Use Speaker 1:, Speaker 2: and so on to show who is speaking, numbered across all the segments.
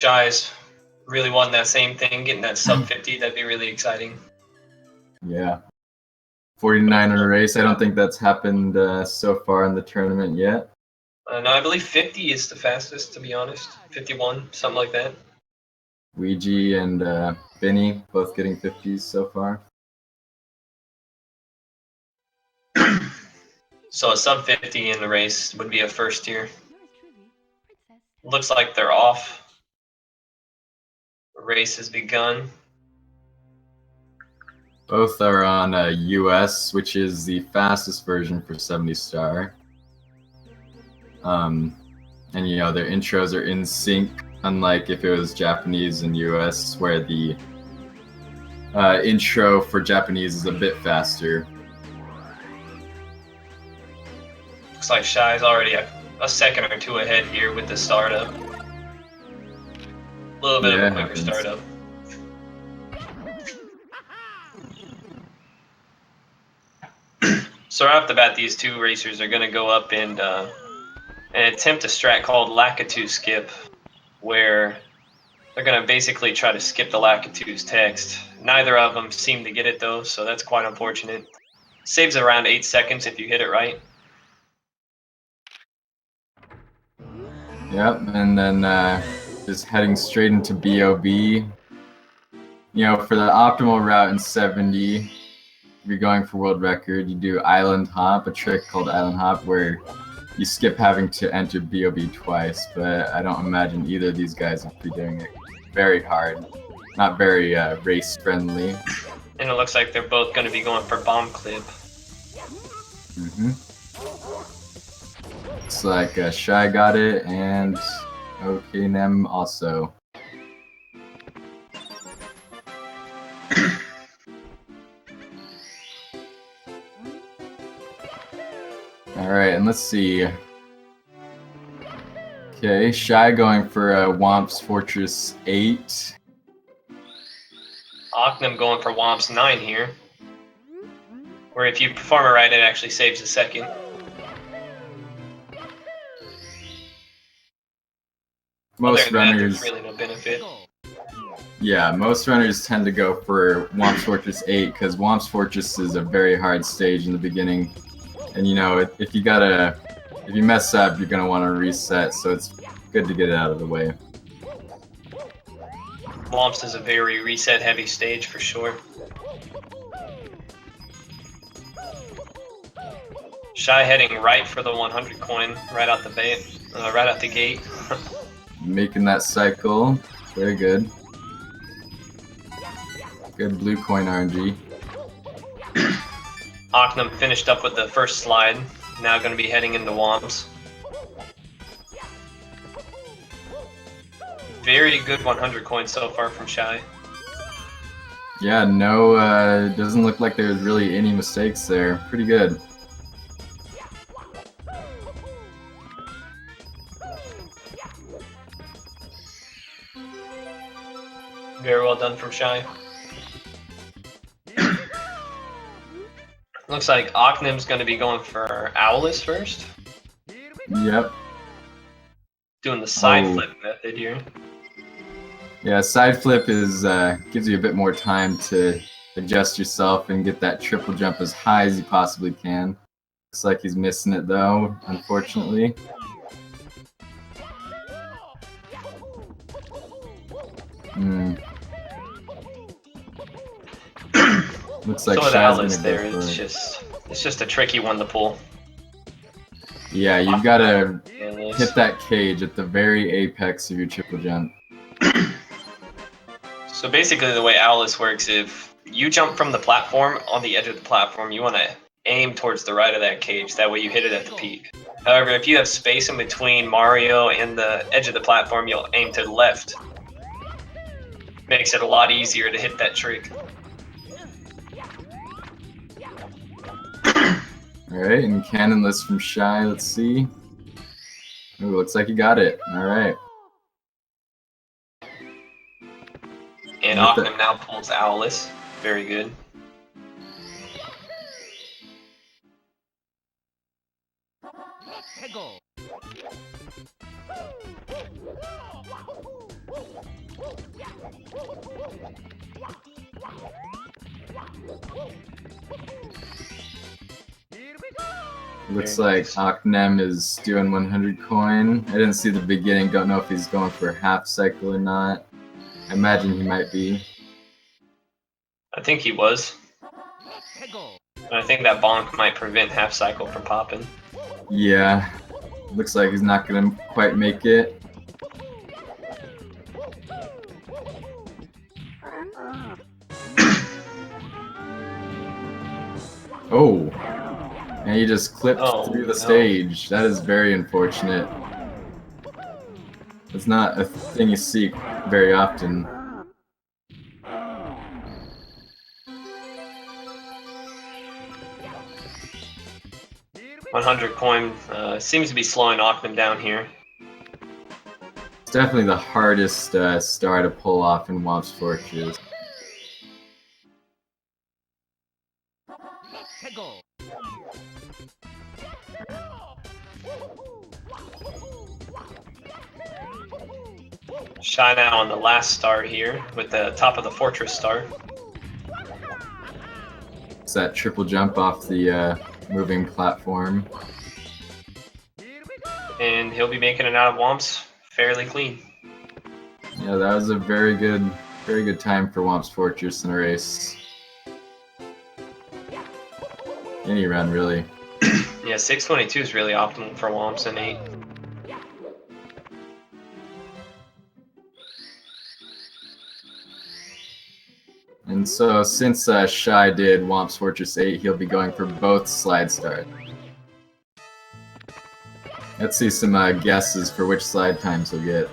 Speaker 1: Shy's really wanting that same thing, getting that sub 50. That'd be really exciting.
Speaker 2: Yeah. 49 in a race. I don't think that's happened so far in the tournament yet.
Speaker 1: No, I believe 50 is the fastest, to be honest. 51, something like that.
Speaker 2: Ouija and Benny both getting 50s so far.
Speaker 1: So a sub 50 in the race would be a first tier. Looks like they're off. The race has begun.
Speaker 2: Both are on US, which is the fastest version for 70 star. And you know, their intros are in sync, unlike if it was Japanese and US, where the intro for Japanese is a bit faster.
Speaker 1: Looks like Shy's already a second or two ahead here with the startup. A little bit of a quicker startup. So right off the bat, these two racers are going to go up and attempt a strat called Lakitu skip, where they're going to basically try to skip the Lakitu's text. Neither of them seem to get it though, so that's quite unfortunate. Saves around 8 seconds if you hit it right.
Speaker 2: Yep, and then just heading straight into BOB. You know, for the optimal route in 70, if you're going for world record, you do Island Hop, a trick called Island Hop, where you skip having to enter BOB twice, but I don't imagine either of these guys would be doing it very hard. Not very race-friendly.
Speaker 1: And it looks like they're both going to be going for bomb clip.
Speaker 2: Looks like Shy got it, and theOKNEM also. Alright, and let's see. Okay, Shy going for Womp's Fortress 8.
Speaker 1: theOKNEM going for Womp's 9 here. Where if you perform it right, it actually saves a second.
Speaker 2: Most runners,
Speaker 1: there's really no benefit.
Speaker 2: Yeah, most runners tend to go for Womp's Fortress 8 because Womp's Fortress is a very hard stage in the beginning, and you know if you mess up, you're gonna want to reset. So it's good to get it out of the way.
Speaker 1: Womp's is a very reset-heavy stage for sure. Shy heading right for the 100 coin right out the gate.
Speaker 2: Making that cycle, very good. Good blue coin RNG.
Speaker 1: theOKNEM finished up with the first slide. Now going to be heading into Womp's. Very good 100 coins so far from Shy.
Speaker 2: Yeah, no, doesn't look like there's really any mistakes there. Pretty good.
Speaker 1: Very well done from Shy. Looks like theOKNEM's going to be going for Owlus first.
Speaker 2: Yep.
Speaker 1: Doing the side flip method here.
Speaker 2: Yeah, side flip is gives you a bit more time to adjust yourself and get that triple jump as high as you possibly can. Looks like he's missing it though, unfortunately. Looks like
Speaker 1: Shy's
Speaker 2: Shy's
Speaker 1: gonna there. It's just a tricky one to pull.
Speaker 2: Yeah, you've got to hit that cage at the very apex of your triple jump.
Speaker 1: So basically the way Owlus works, if you jump from the platform, on the edge of the platform, you want to aim towards the right of that cage. That way you hit it at the peak. However, if you have space in between Mario and the edge of the platform, you'll aim to the left. Makes it a lot easier to hit that trick.
Speaker 2: Alright, and cannonless from Shy, let's see. Ooh, looks like he got it. Alright.
Speaker 1: And theOKNEM now pulls Owlus. Very good.
Speaker 2: Looks like OKNEM is doing 100 coin. I didn't see the beginning, don't know if he's going for a half cycle or not. I imagine he might be.
Speaker 1: I think he was. And I think that bonk might prevent half cycle from popping.
Speaker 2: Yeah, looks like he's not gonna quite make it. Oh, and he just clipped through the stage. That is very unfortunate. It's not a thing you see very often.
Speaker 1: $100 coin seems to be slowing OKNEM down here.
Speaker 2: It's definitely the hardest star to pull off in Womp's Fortress.
Speaker 1: Shy now on the last star here with the top of the fortress star.
Speaker 2: It's that triple jump off the moving platform.
Speaker 1: And he'll be making it out of Womp's fairly clean.
Speaker 2: Yeah, that was a very good time for Womp's Fortress in a race. Any run, really.
Speaker 1: Yeah, 622 is really optimal for Womp's in 8.
Speaker 2: And so, since Shy did Womp's Fortress 8, he'll be going for both slide stars. Let's see some guesses for which slide times he'll get.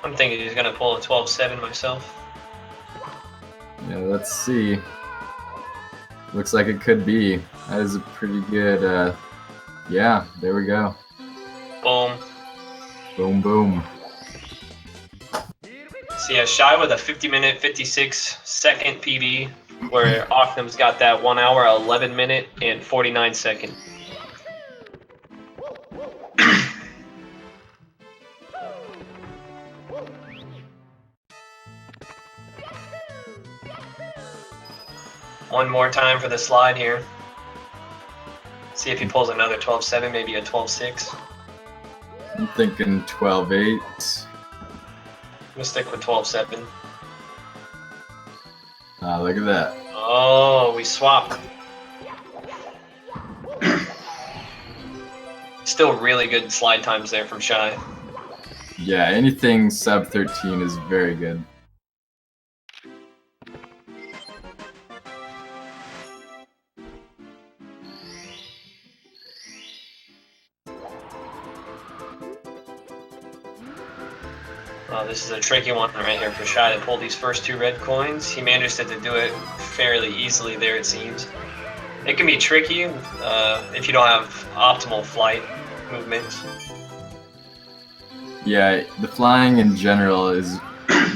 Speaker 1: I'm thinking he's gonna pull a 12-7 myself.
Speaker 2: Yeah, let's see. Looks like it could be. That is a pretty good, yeah, there we go.
Speaker 1: Boom.
Speaker 2: Boom, boom.
Speaker 1: So yeah, Shy with a 50-minute, 56-second PB, where OKNEM's got that 1 hour, 11 minute, and 49 second. One more time for the slide here. See if he pulls another 12-7, maybe a 12-6.
Speaker 2: I'm thinking 12-8.
Speaker 1: I'm gonna stick with 12-7.
Speaker 2: Ah, look at that.
Speaker 1: Oh, we swapped. Still really good slide times there from Shy.
Speaker 2: Yeah, anything sub 13 is very good.
Speaker 1: This is a tricky one right here for Shy to pull these first 2 red coins. He managed to do it fairly easily there, it seems. It can be tricky if you don't have optimal flight movements.
Speaker 2: Yeah, the flying in general is,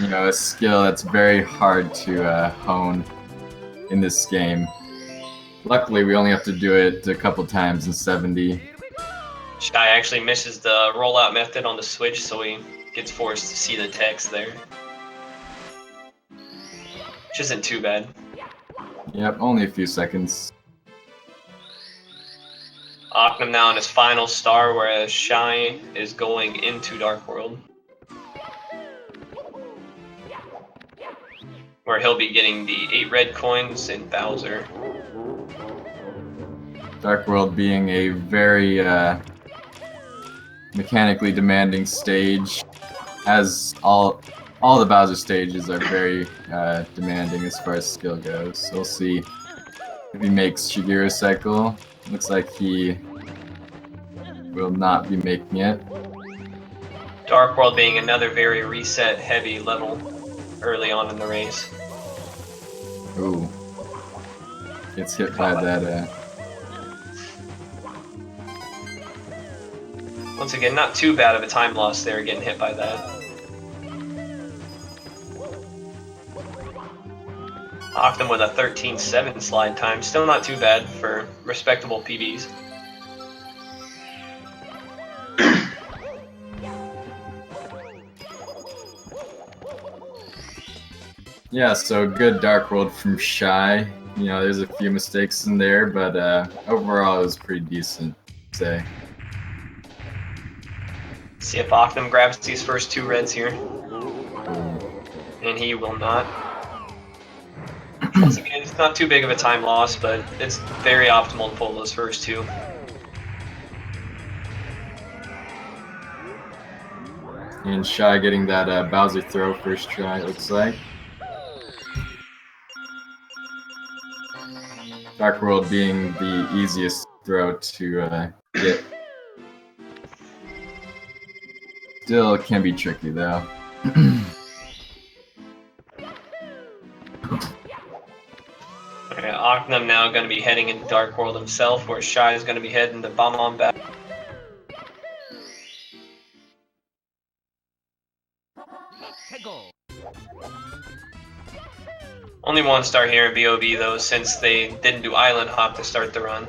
Speaker 2: you know, a skill that's very hard to hone in this game. Luckily, we only have to do it a couple times in 70.
Speaker 1: Shy actually misses the rollout method on the switch, so he gets forced to see the text there. Which isn't too bad.
Speaker 2: Yep, only a few seconds.
Speaker 1: OKNEM now in his final star, whereas Shy is going into Dark World, where he'll be getting the 8 red coins and Bowser.
Speaker 2: Dark World being a very mechanically demanding stage, as all the Bowser stages are very demanding as far as skill goes. So we'll see if he makes Shigeru's cycle. Looks like he will not be making it.
Speaker 1: Dark World being another very reset heavy level early on in the race.
Speaker 2: Ooh. Gets hit by that.
Speaker 1: Once again, not too bad of a time loss there, getting hit by that. OKNEM with a 13-7 slide time, still not too bad for respectable PBs.
Speaker 2: Yeah, so good Dark World from Shy. You know, there's a few mistakes in there, but overall it was pretty decent, I'd say.
Speaker 1: See if OKNEM grabs these first 2 reds here.
Speaker 2: Ooh.
Speaker 1: And he will not. Once again, it's not too big of a time loss, but it's very optimal to pull those first 2.
Speaker 2: And Shy getting that Bowser throw first try, it looks like. Dark World being the easiest throw to get. Still can be tricky though.
Speaker 1: Okay, OKNEM now going to be heading into Dark World himself, where Shy is going to be heading to Bomb on back. Only 1 star here in BOB though, since they didn't do Island Hop to start the run.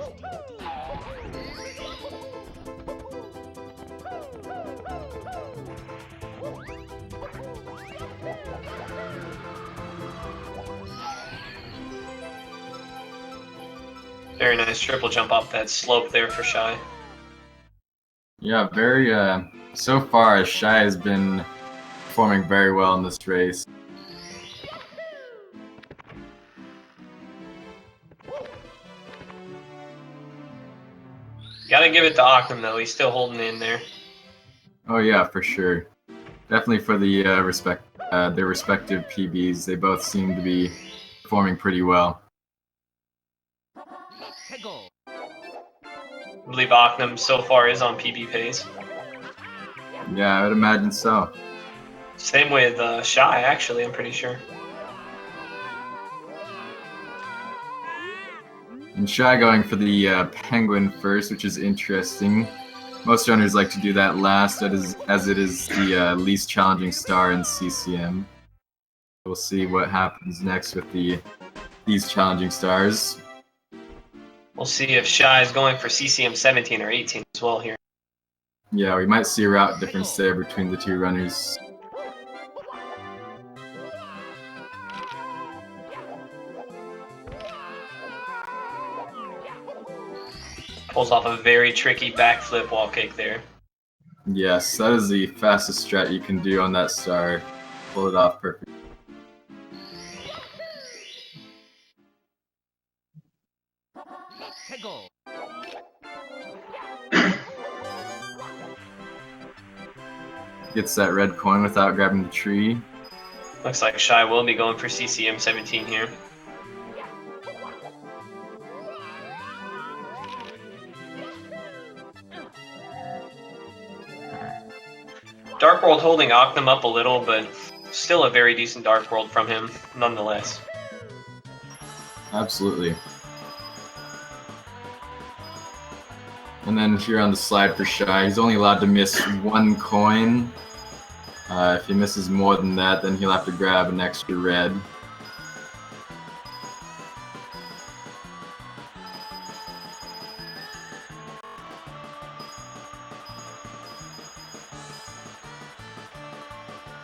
Speaker 1: Very nice triple jump off that slope there for Shy.
Speaker 2: Yeah, very, so far Shy has been performing very well in this race.
Speaker 1: Gotta give it to OKNEM though, he's still holding in there.
Speaker 2: Oh yeah, for sure. Definitely for the their respective PBs, they both seem to be performing pretty well.
Speaker 1: I believe OKNEM so far is on PB pace.
Speaker 2: Yeah, I would imagine so.
Speaker 1: Same with Shy, actually, I'm pretty sure.
Speaker 2: And Shy going for the Penguin first, which is interesting. Most runners like to do that last, as it is the least challenging star in CCM. We'll see what happens next with these challenging stars.
Speaker 1: We'll see if Shy is going for CCM 17 or 18 as well here.
Speaker 2: Yeah, we might see a route difference there between the 2 runners.
Speaker 1: Pulls off a very tricky backflip wall kick there.
Speaker 2: Yes, that is the fastest strat you can do on that star. Pull it off perfect. Gets that red coin without grabbing the tree.
Speaker 1: Looks like Shy will be going for CCM 17 here. Dark World holding OKNEM up a little, but still a very decent Dark World from him, nonetheless.
Speaker 2: Absolutely. And then here on the slide for Shy, he's only allowed to miss 1 coin. If he misses more than that, then he'll have to grab an extra red.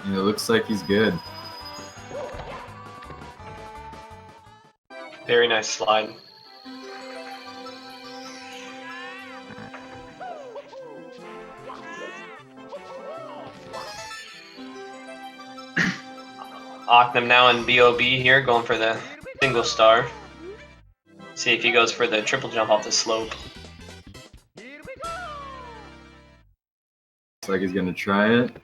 Speaker 2: And it looks like he's good.
Speaker 1: Very nice slide. OKNEM now in BOB here, going for the single star. See if he goes for the triple jump off the slope.
Speaker 2: Looks like he's gonna try it.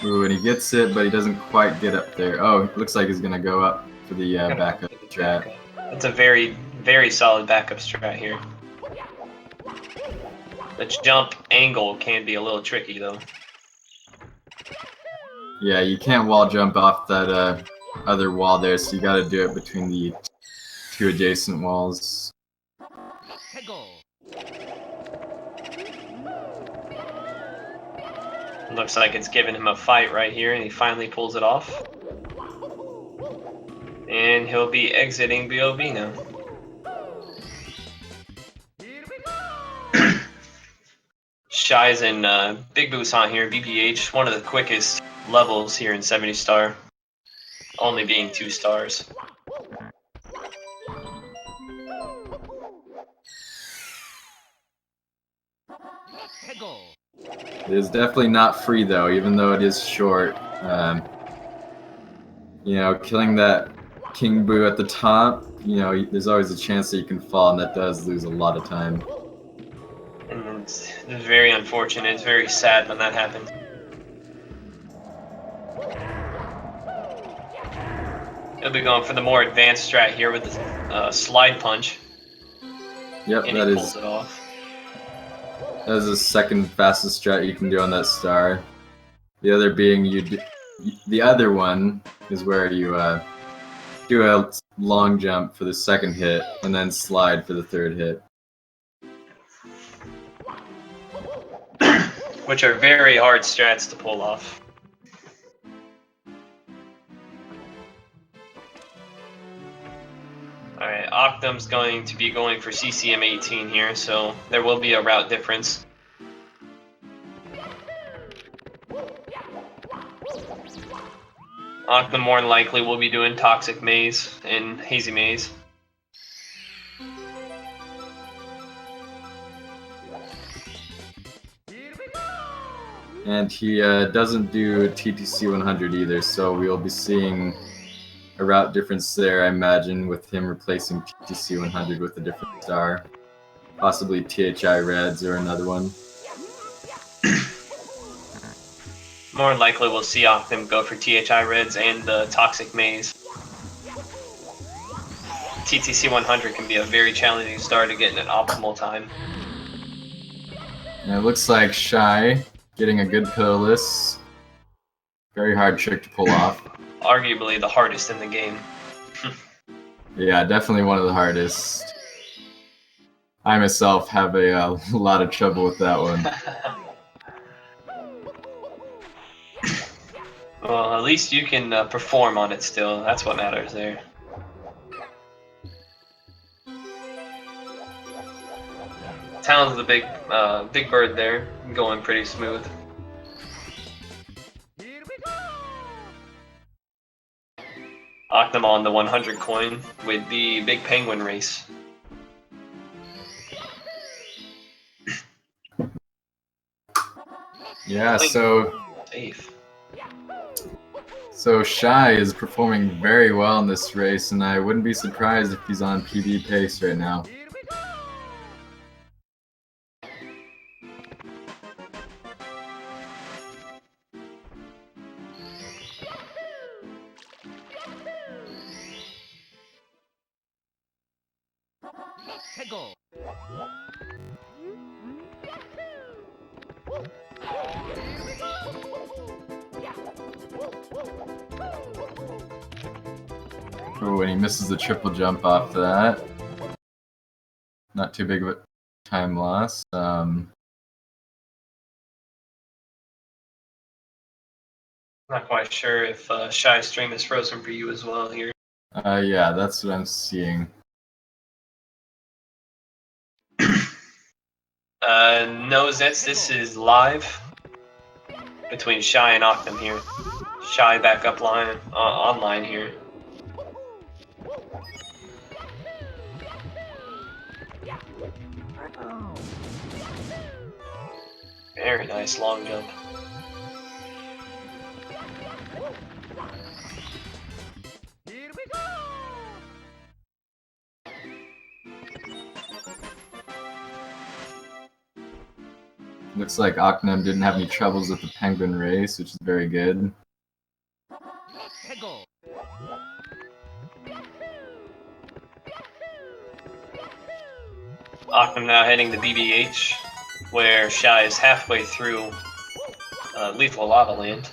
Speaker 2: Ooh, and he gets it, but he doesn't quite get up there. Oh, looks like he's gonna go up for the backup strat.
Speaker 1: That's a very, very solid backup strat here. The jump angle can be a little tricky though.
Speaker 2: Yeah, you can't wall jump off that other wall there, so you gotta do it between the 2 adjacent walls.
Speaker 1: Looks like it's giving him a fight right here, and he finally pulls it off. And he'll be exiting BOB now. Shy's in Big Busan here, BBH, one of the quickest levels here in 70 star, only being 2 stars.
Speaker 2: It is definitely not free though, even though it is short. You know, killing that King Boo at the top, you know, there's always a chance that you can fall, and that does lose a lot of time.
Speaker 1: And it's very unfortunate, it's very sad when that happens. He'll be going for the more advanced strat here with the slide punch.
Speaker 2: Yep,
Speaker 1: And
Speaker 2: that
Speaker 1: he
Speaker 2: is
Speaker 1: pulls it off.
Speaker 2: that is the second fastest strat you can do on that star. The other being the other one is where you do a long jump for the second hit and then slide for the third hit.
Speaker 1: Which are very hard strats to pull off. Alright, OKNEM's going to be going for CCM 18 here, so there will be a route difference. OKNEM more than likely will be doing Toxic Maze and Hazy Maze.
Speaker 2: And he doesn't do TTC 100 either, so we'll be seeing a route difference there, I imagine, with him replacing TTC 100 with a different star. Possibly THI Reds or another one.
Speaker 1: More than likely we'll see OKNEM go for THI Reds and the Toxic Maze. TTC 100 can be a very challenging star to get in an optimal time.
Speaker 2: And it looks like Shy getting a good pitiless. Very hard trick to pull off.
Speaker 1: Arguably the hardest in the game.
Speaker 2: Yeah, definitely one of the hardest. I myself have a lot of trouble with that one.
Speaker 1: Well, at least you can perform on it still. That's what matters there. Talon's the big bird there, going pretty smooth. OKNEM on the 100 coin with the big penguin race.
Speaker 2: Yeah, so
Speaker 1: Safe.
Speaker 2: So Shy is performing very well in this race, and I wouldn't be surprised if he's on PB pace right now. Oh, and he misses the triple jump off that. Not too big of a time loss.
Speaker 1: Not quite sure if Shy's stream is frozen for you as well here.
Speaker 2: Yeah, that's what I'm seeing.
Speaker 1: No, Zets, this is live between Shy and OKNEM here. Shy back up line online here. Very nice long jump.
Speaker 2: Looks like OKNEM didn't have any troubles with the penguin race, which is very good.
Speaker 1: OKNEM now heading to BBH, where Shy is halfway through Lethal Lava Land.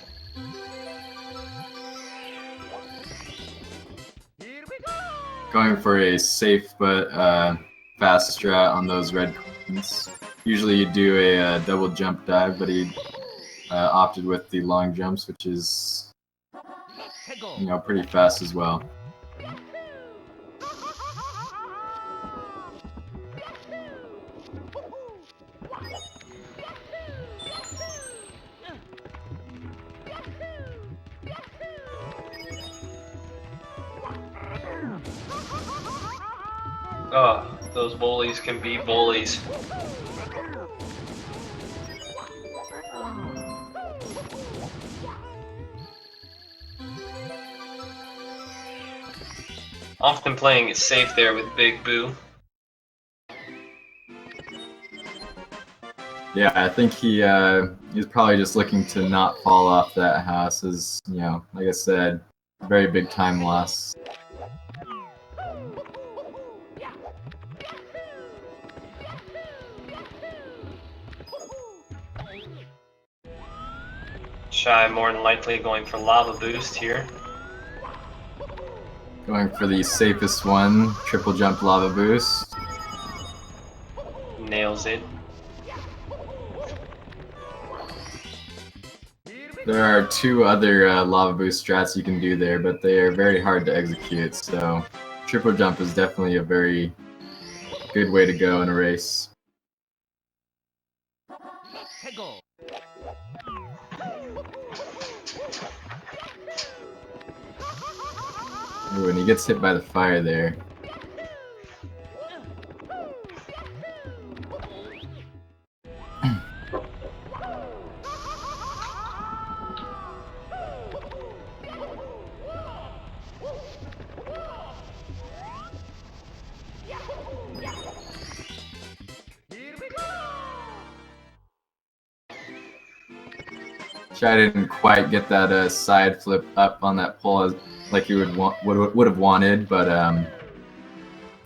Speaker 2: Going for a safe but fast strat on those red coins. Usually you do a double jump dive, but he opted with the long jumps, which is, you know, pretty fast as well.
Speaker 1: Oh, those bullies can be bullies. Often playing it safe there with Big Boo.
Speaker 2: Yeah, I think he's probably just looking to not fall off that house. As you know, like I said, very big time loss.
Speaker 1: Shy more than likely going for Lava Boost here.
Speaker 2: Going for the safest one, triple jump lava boost.
Speaker 1: Nails it.
Speaker 2: There are two other lava boost strats you can do there, but they are very hard to execute, so triple jump is definitely a very good way to go in a race. Ooh, and he gets hit by the fire there. Shy didn't quite get that side flip up on that pole like he would have wanted, but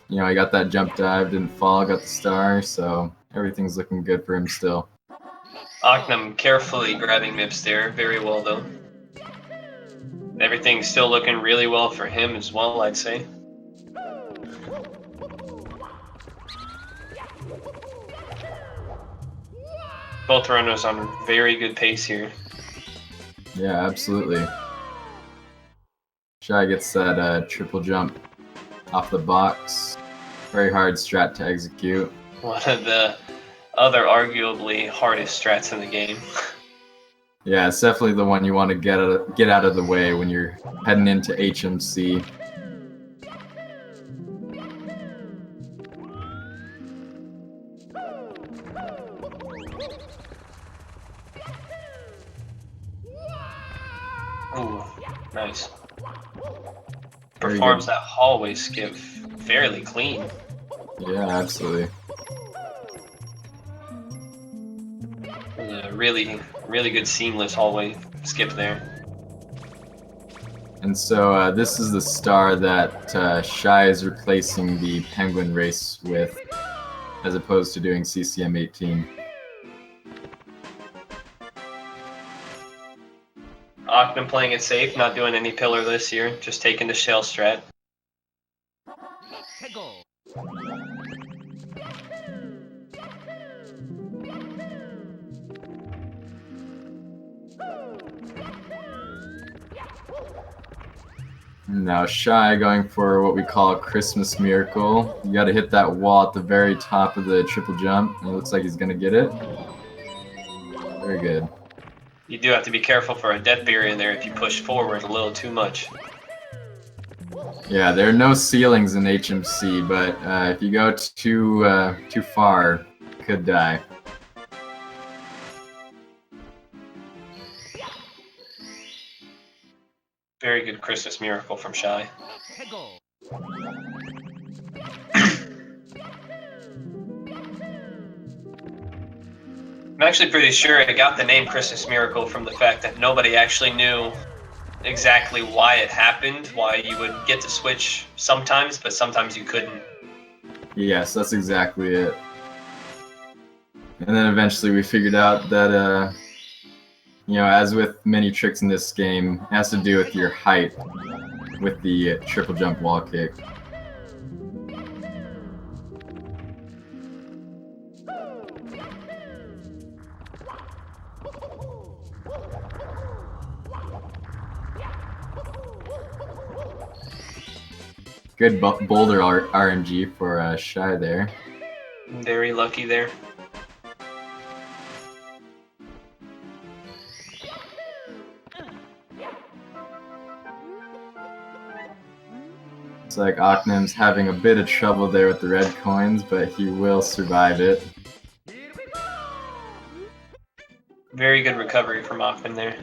Speaker 2: you know, he got that jump dive, didn't fall, got the star, so everything's looking good for him still.
Speaker 1: OKNEM carefully grabbing Mips there, very well though. Everything's still looking really well for him as well, I'd say. Both runners on very good pace here.
Speaker 2: Yeah, absolutely. Shy gets that triple jump off the box. Very hard strat to execute.
Speaker 1: One of the other arguably hardest strats in the game.
Speaker 2: Yeah, it's definitely the one you want to get out of the way when you're heading into HMC.
Speaker 1: Ooh, nice.
Speaker 2: Very
Speaker 1: Performs
Speaker 2: good.
Speaker 1: that hallway skip fairly clean.
Speaker 2: Yeah, absolutely.
Speaker 1: A really, really good seamless hallway skip there.
Speaker 2: And so this is the star that Shy is replacing the Penguin race with, as opposed to doing CCM 18.
Speaker 1: OKNEM playing it safe, not doing any pillar this year, just taking the shell strat.
Speaker 2: Now Shy going for what we call a Christmas miracle. You gotta hit that wall at the very top of the triple jump. And it looks like he's gonna get it. Very good.
Speaker 1: You do have to be careful for a death barrier in there if you push forward a little too much.
Speaker 2: Yeah, there are no ceilings in HMC, but if you go too far, you could die.
Speaker 1: Very good Christmas miracle from Shy. I'm actually pretty sure I got the name Christmas Miracle from the fact that nobody actually knew exactly why it happened, why you would get to switch sometimes, but sometimes you couldn't.
Speaker 2: Yes, that's exactly it. And then eventually we figured out that, you know, as with many tricks in this game, it has to do with your height with the triple jump wall kick. Good boulder RNG for Shy there.
Speaker 1: Very lucky there.
Speaker 2: like OKNEM's having a bit of trouble there with the red coins, but he will survive it.
Speaker 1: Very good recovery from OKNEM there.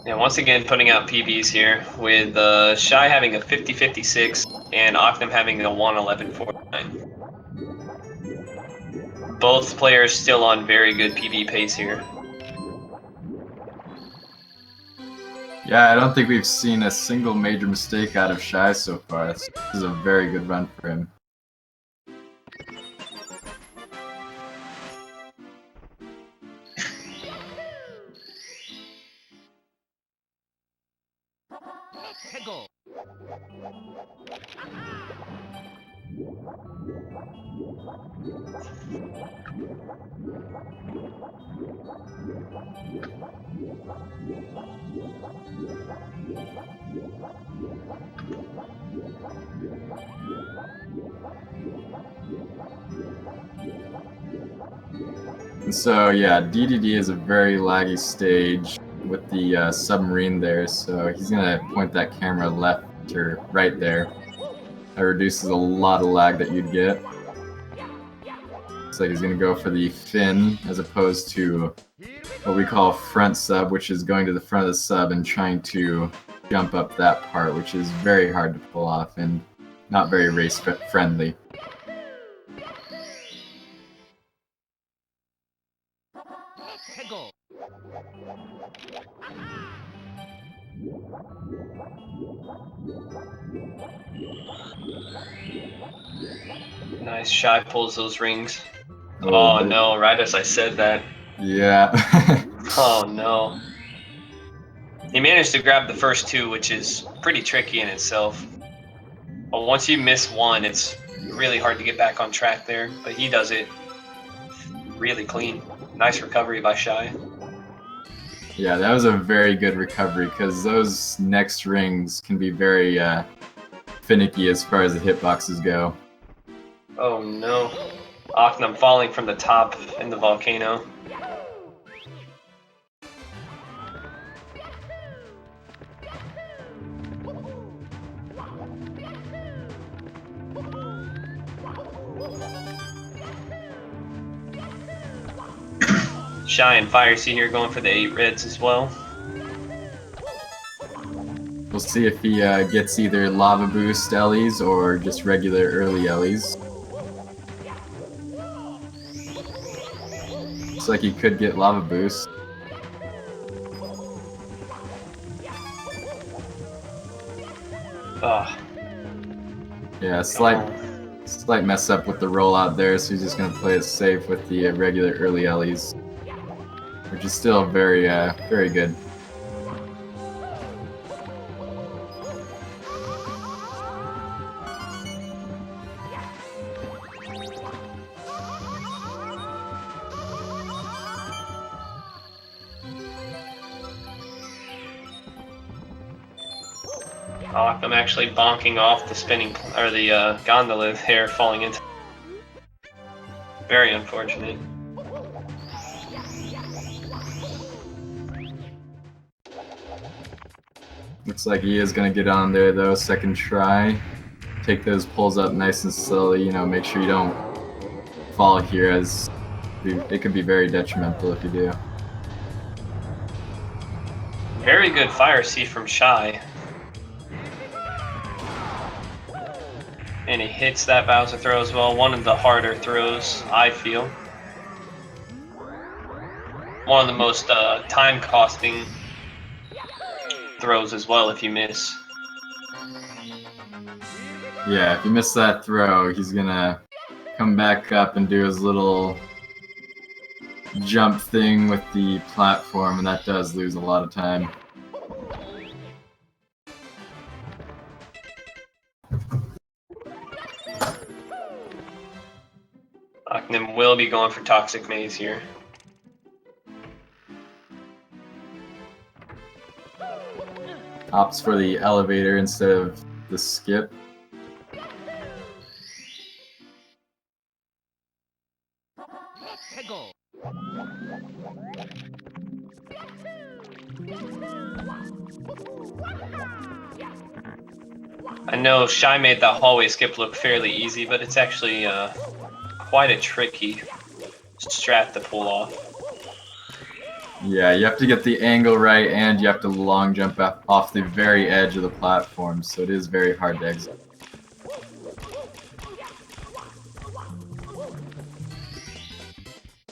Speaker 1: Yeah, once again putting out PBs here with Shy having a 50-56 and OKNEM having a 111-49. Both players still on very good PB pace here.
Speaker 2: Yeah, I don't think we've seen a single major mistake out of Shy so far. This is a very good run for him. And so, yeah, DDD is a very laggy stage with the submarine there, so he's going to point that camera left or right there. That reduces a lot of lag that you'd get. Looks like he's going to go for the fin as opposed to what we call front sub, which is going to the front of the sub and trying to jump up that part, which is very hard to pull off and not very race friendly.
Speaker 1: Nice. Shy pulls those rings. Oh no, right as I said that.
Speaker 2: Yeah.
Speaker 1: Oh no. He managed to grab the first two, which is pretty tricky in itself. But once you miss one, it's really hard to get back on track there. But he does it really clean. Nice recovery by Shy.
Speaker 2: Yeah, that was a very good recovery because those next rings can be very finicky as far as the hitboxes go.
Speaker 1: Oh no. OKNEM falling from the top in the volcano. Shy and Fire C here going for the 8 reds as well.
Speaker 2: We'll see if he gets either Lava Boost Ellies or just regular early Ellies. Looks like he could get Lava Boost.
Speaker 1: Ugh.
Speaker 2: Yeah, slight mess up with the rollout there, so he's just going to play it safe with the regular early Ellies, which is still very, very good.
Speaker 1: I'm actually bonking off the spinning, or the gondola there, falling into. Very unfortunate.
Speaker 2: Looks like he is going to get on there though, second try. Take those pulls up nice and slowly, you know, make sure you don't fall here as it could be very detrimental if you do.
Speaker 1: Very good Fire C from Shy. And he hits that Bowser throw as well. One of the harder throws, I feel. One of the most time-costing throws as well if you miss.
Speaker 2: Yeah, if you miss that throw, he's gonna come back up and do his little jump thing with the platform, and that does lose a lot of time.
Speaker 1: OKNEM will be going for Toxic Maze here.
Speaker 2: Opts for the elevator instead of the skip.
Speaker 1: I know Shy made that hallway skip look fairly easy, but it's actually quite a tricky strat to pull off.
Speaker 2: Yeah, you have to get the angle right, and you have to long jump off the very edge of the platform, so it is very hard to exit.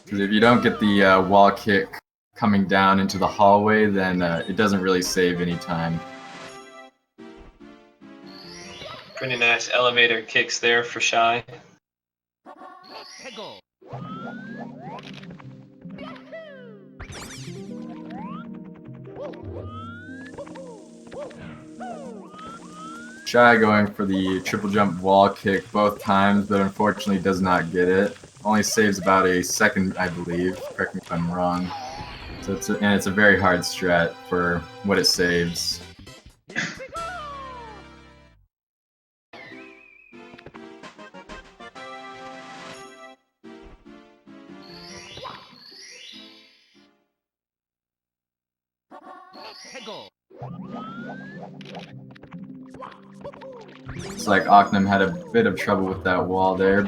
Speaker 2: Because if you don't get the wall kick coming down into the hallway, then it doesn't really save any time.
Speaker 1: Pretty nice elevator kicks there for Shy.
Speaker 2: Shy going for the triple jump wall kick both times, but unfortunately does not get it. Only saves about a second, I believe. Correct me if I'm wrong. So it's a very hard strat for what it saves. Looks like OKNEM had a bit of trouble with that wall there.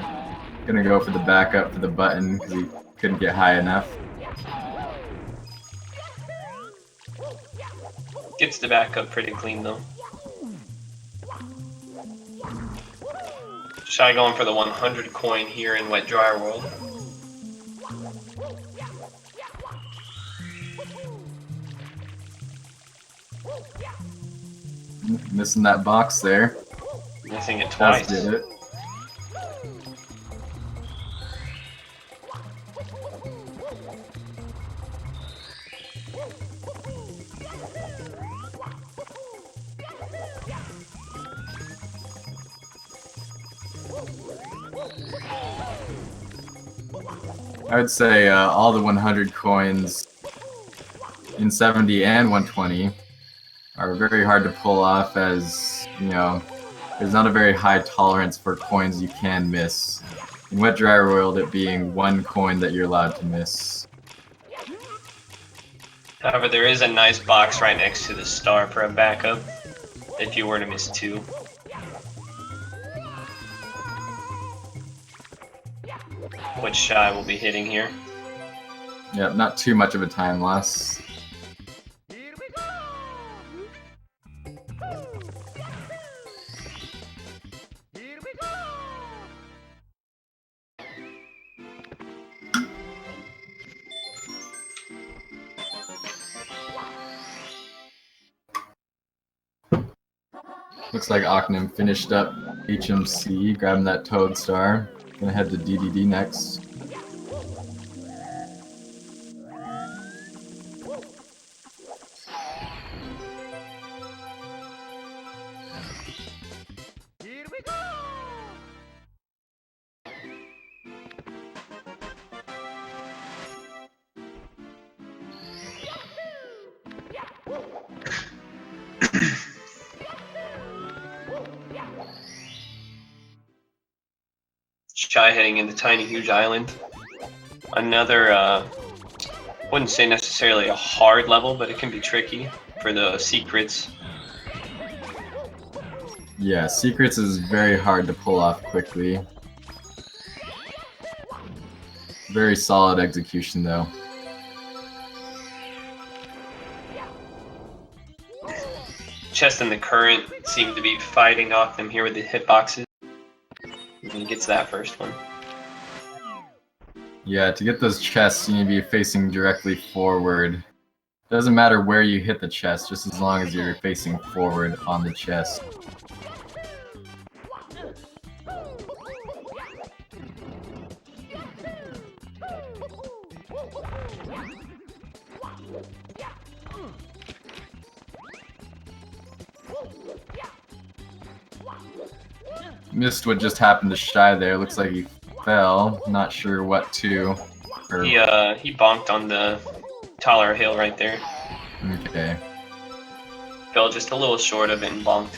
Speaker 2: Gonna go for the backup for the button because he couldn't get high enough.
Speaker 1: Gets the backup pretty clean though. Shy going for the 100 coin here in Wet Dryer World.
Speaker 2: Missing that box there.
Speaker 1: Missing it twice.
Speaker 2: Does get it. I would say all the 100 coins in 70 and 120 are very hard to pull off, as, you know, there's not a very high tolerance for coins you can miss. In Wet Dryer World, it being one coin that you're allowed to miss.
Speaker 1: However, there is a nice box right next to the star for a backup, if you were to miss 2. Which Shy will be hitting here.
Speaker 2: Yep, not too much of a time loss. Looks like OKNEM finished up HMC, grabbing that Toad Star. Gonna head to DDD next.
Speaker 1: Shy heading into Tiny Huge Island. Another, wouldn't say necessarily a hard level, but it can be tricky for the secrets.
Speaker 2: Yeah, secrets is very hard to pull off quickly. Very solid execution though.
Speaker 1: Chest and the Current seem to be fighting OKNEM here with the hitboxes. And he gets that first one.
Speaker 2: Yeah, to get those chests, you need to be facing directly forward. Doesn't matter where you hit the chest, just as long as you're facing forward on the chest. missed what just happened to Shy there. Looks like he fell. Not sure what to. Or...
Speaker 1: He bonked on the taller hill right there.
Speaker 2: Okay.
Speaker 1: Fell just a little short of it and bonked.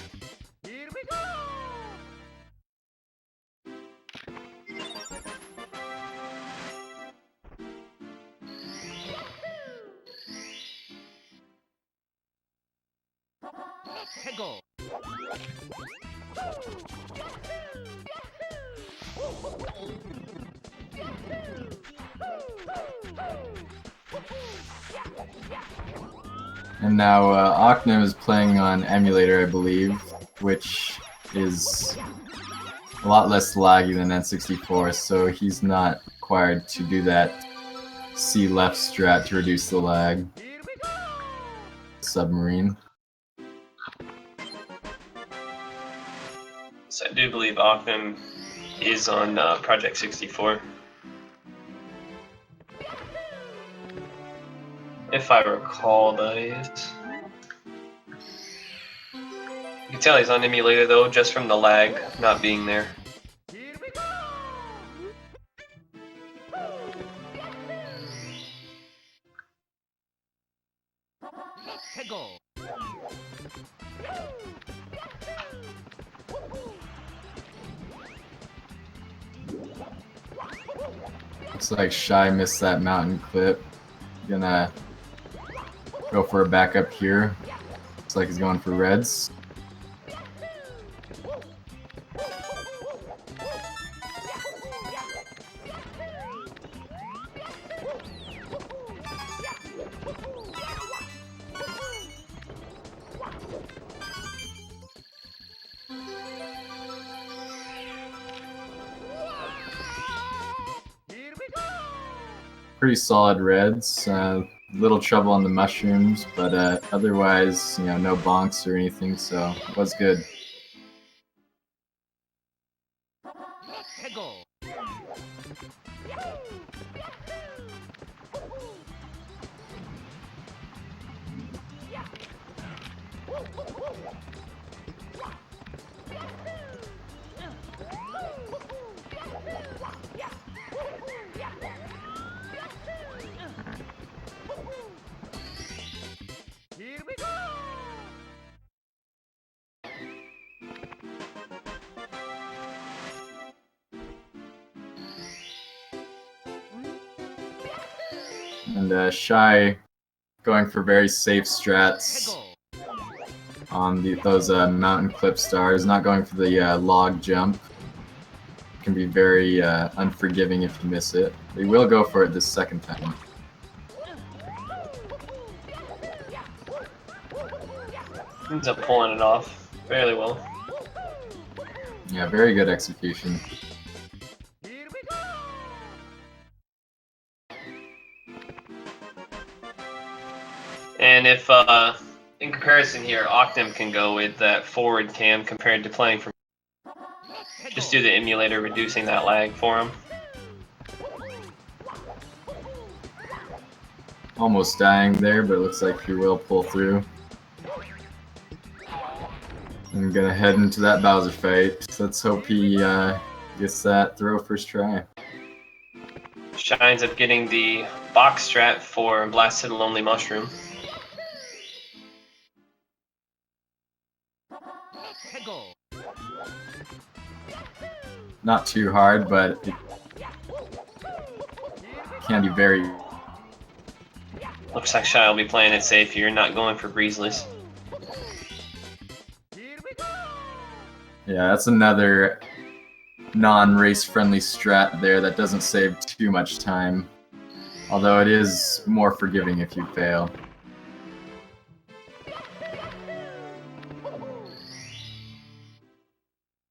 Speaker 2: And now OKNEM is playing on emulator, I believe, which is a lot less laggy than N64, so he's not required to do that C left strat to reduce the lag. Submarine.
Speaker 1: So I do believe OKNEM is on Project 64. If I recall, that is. You can tell he's on emulator though, just from the lag not being there.
Speaker 2: Looks like Shy missed that mountain clip. Gonna go for a backup here. Looks like he's going for reds. Pretty solid reds. Little trouble on the mushrooms, but otherwise, you know, no bonks or anything, so it was good. And Shy going for very safe strats on those mountain clip stars, not going for the log jump. Can be very unforgiving if you miss it. They will go for it this second time.
Speaker 1: Ends up pulling it off fairly well.
Speaker 2: Yeah, very good execution.
Speaker 1: And if, in comparison here, OKNEM can go with that forward cam compared to playing from... Just do the emulator, reducing that lag for him.
Speaker 2: Almost dying there, but it looks like he will pull through. I'm gonna head into that Bowser fight. Let's hope he gets that throw first try.
Speaker 1: Shy ends up getting the box strat for Blasted Lonely Mushroom.
Speaker 2: Not too hard, but it can be very...
Speaker 1: Looks like Shy will be playing it safe here, not going for Breezelies.
Speaker 2: Yeah, that's another non-race friendly strat there that doesn't save too much time. Although it is more forgiving if you fail.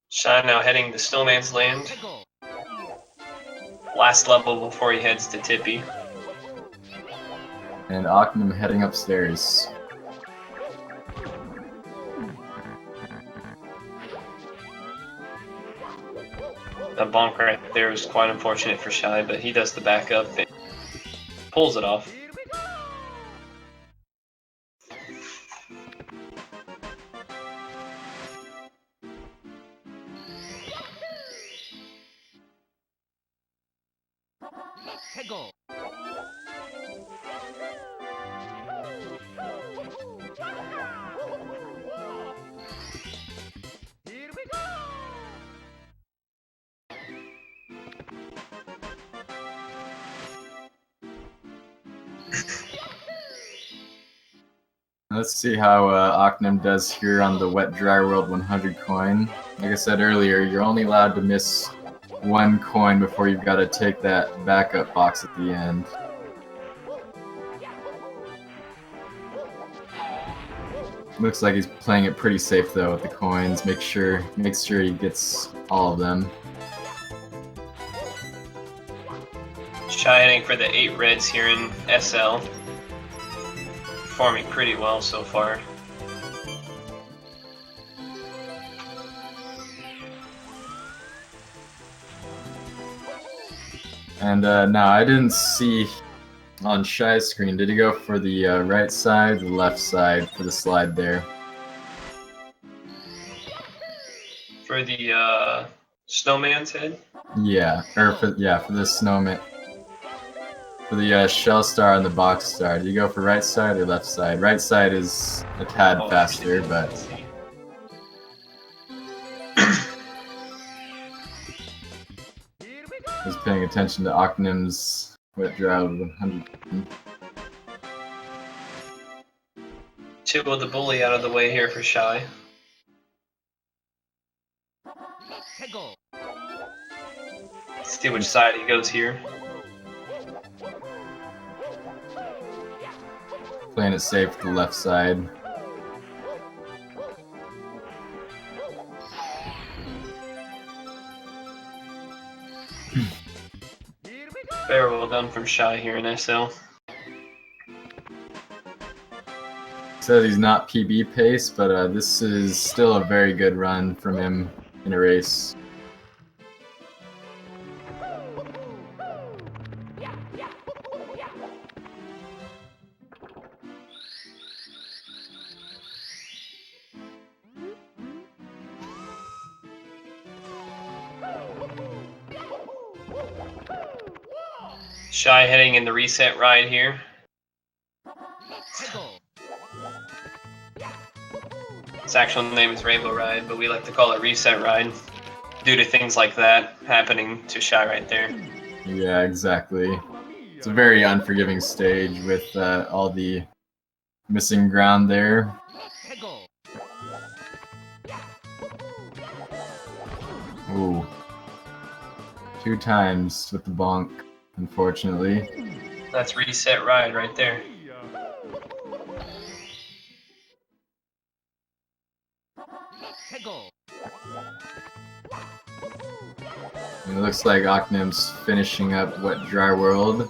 Speaker 1: Shy now heading to Snowman's Land. Last level before he heads to Tippy.
Speaker 2: And OKNEM heading upstairs.
Speaker 1: That bonk right there was quite unfortunate for Shy, but he does the backup and pulls it off.
Speaker 2: Let's see how OKNEM does here on the Wet Dry World 100 coin. Like I said earlier, you're only allowed to miss one coin before you've got to take that backup box at the end. Looks like he's playing it pretty safe though with the coins. Makes sure he gets all of them.
Speaker 1: Shy heading for the 8 reds here in SL. Performing pretty well so far.
Speaker 2: And now I didn't see on Shy's screen. Did he go for the right side, the left side for the slide there?
Speaker 1: For the snowman's head?
Speaker 2: Yeah, or for the snowman. For the shell star and the box star, do you go for right side or left side? Right side is a tad faster, but I was paying attention to OKNEM's Wet Dry 100.
Speaker 1: Tibble the bully out of the way here for Shy. Let's see which side he goes here.
Speaker 2: Playing it safe with the left side.
Speaker 1: Very well done from Shy here in SL.
Speaker 2: Says he's not PB pace, but this is still a very good run from him in a race.
Speaker 1: Shy heading in the reset ride here. Its actual name is Rainbow Ride, but we like to call it Reset Ride due to things like that happening to Shy right there.
Speaker 2: Yeah, exactly. It's a very unforgiving stage with all the missing ground there. Ooh. 2 times with the bonk, unfortunately.
Speaker 1: That's Reset Ride right there.
Speaker 2: And it looks like OKNEM's finishing up Wet Dry World.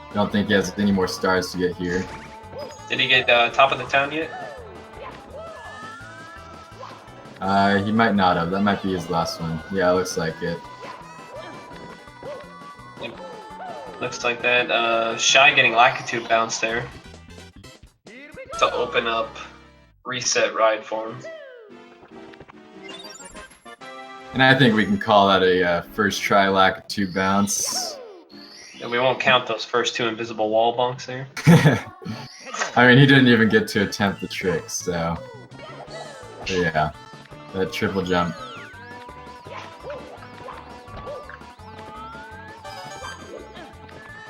Speaker 2: I don't think he has any more stars to get here.
Speaker 1: Did he get top of the town yet?
Speaker 2: He might not have. That might be his last one. Yeah, it looks like it.
Speaker 1: Looks like that. Shy getting Lakitu bounce there to open up Reset Ride for him.
Speaker 2: And I think we can call that a first try Lakitu bounce.
Speaker 1: And we won't count those first 2 invisible wall bonks there.
Speaker 2: I mean, he didn't even get to attempt the trick, so... But yeah, that triple jump.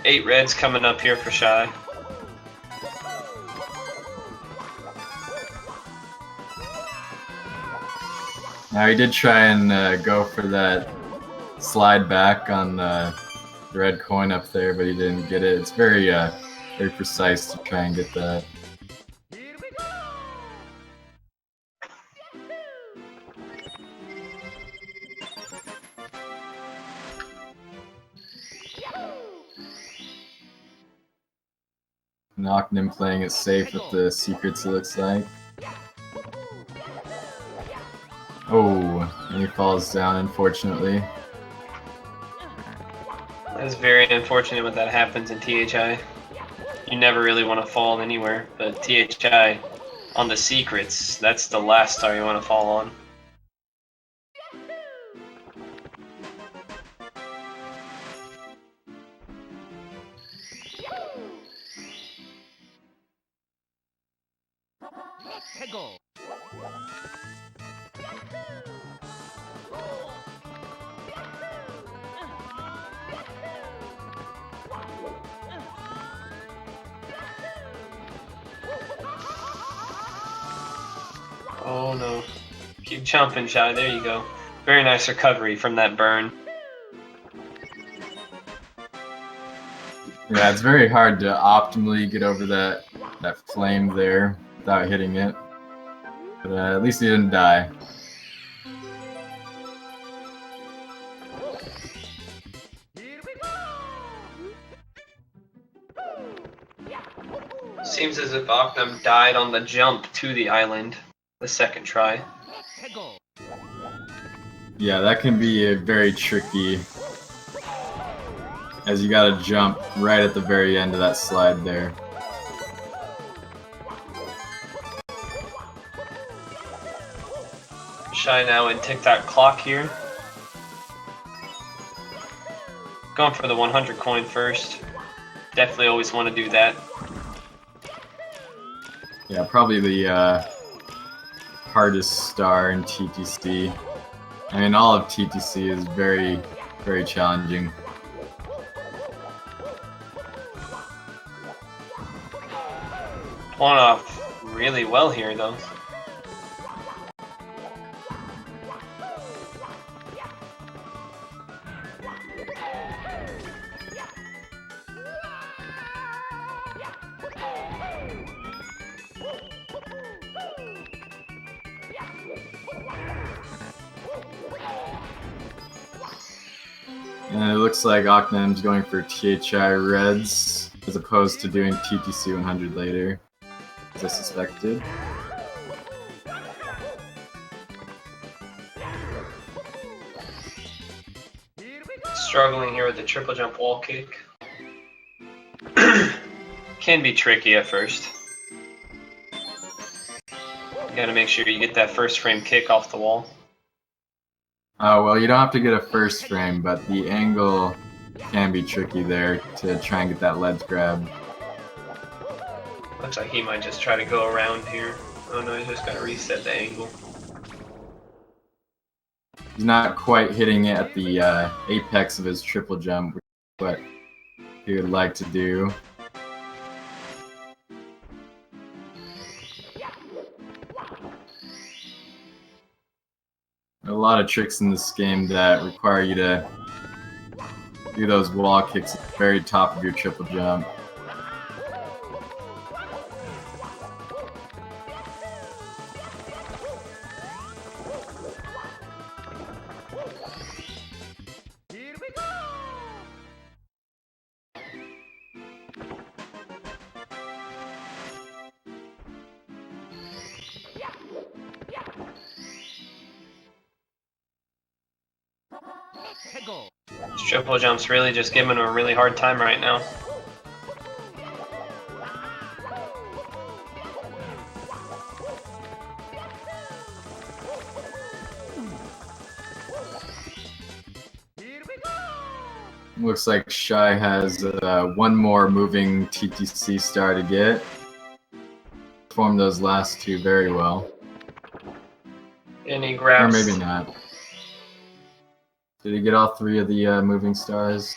Speaker 1: Eight reds coming up here for Shy.
Speaker 2: Now he did try and go for that slide back on the red coin up there, but he didn't get it. It's very precise to try and get that. OKNEM playing it safe with the secrets, it looks like. Oh, and he falls down, unfortunately.
Speaker 1: That's very unfortunate when that happens in THI. You never really want to fall anywhere, but THI on the secrets, that's the last star you want to fall on. Oh no. Keep jumping, Shy. There you go. Very nice recovery from that burn.
Speaker 2: Yeah, it's very hard to optimally get over that flame there without hitting it. But at least he didn't die.
Speaker 1: Seems as if theOKNEM died on the jump to the island the second try.
Speaker 2: Yeah, that can be very tricky, as you gotta jump right at the very end of that slide there.
Speaker 1: Shy now and tick-tock clock here. Going for the 100 coin first. Definitely always want to do that.
Speaker 2: Yeah, probably the hardest star in TTC. I mean, all of TTC is very, very challenging.
Speaker 1: Pulling off really well here, though.
Speaker 2: And it looks like theOKNEM's going for THI Reds, as opposed to doing TTC 100 later, as I suspected.
Speaker 1: Struggling here with the triple jump wall kick. Can be tricky at first. You gotta make sure you get that first frame kick off the wall.
Speaker 2: Oh, well, you don't have to get a first frame, but the angle can be tricky there to try and get that ledge grab.
Speaker 1: Looks like he might just try to go around here. Oh no, he's just gotta reset the angle.
Speaker 2: He's not quite hitting it at the apex of his triple jump, which is what he would like to do. There are a lot of tricks in this game that require you to do those wall kicks at the very top of your triple jump.
Speaker 1: This triple jump's really just giving him a really hard time right now.
Speaker 2: Looks like Shy has one more moving TTC star to get. Performed those last two very well.
Speaker 1: And he grabs...
Speaker 2: Or maybe not. Did he get all three of the moving stars?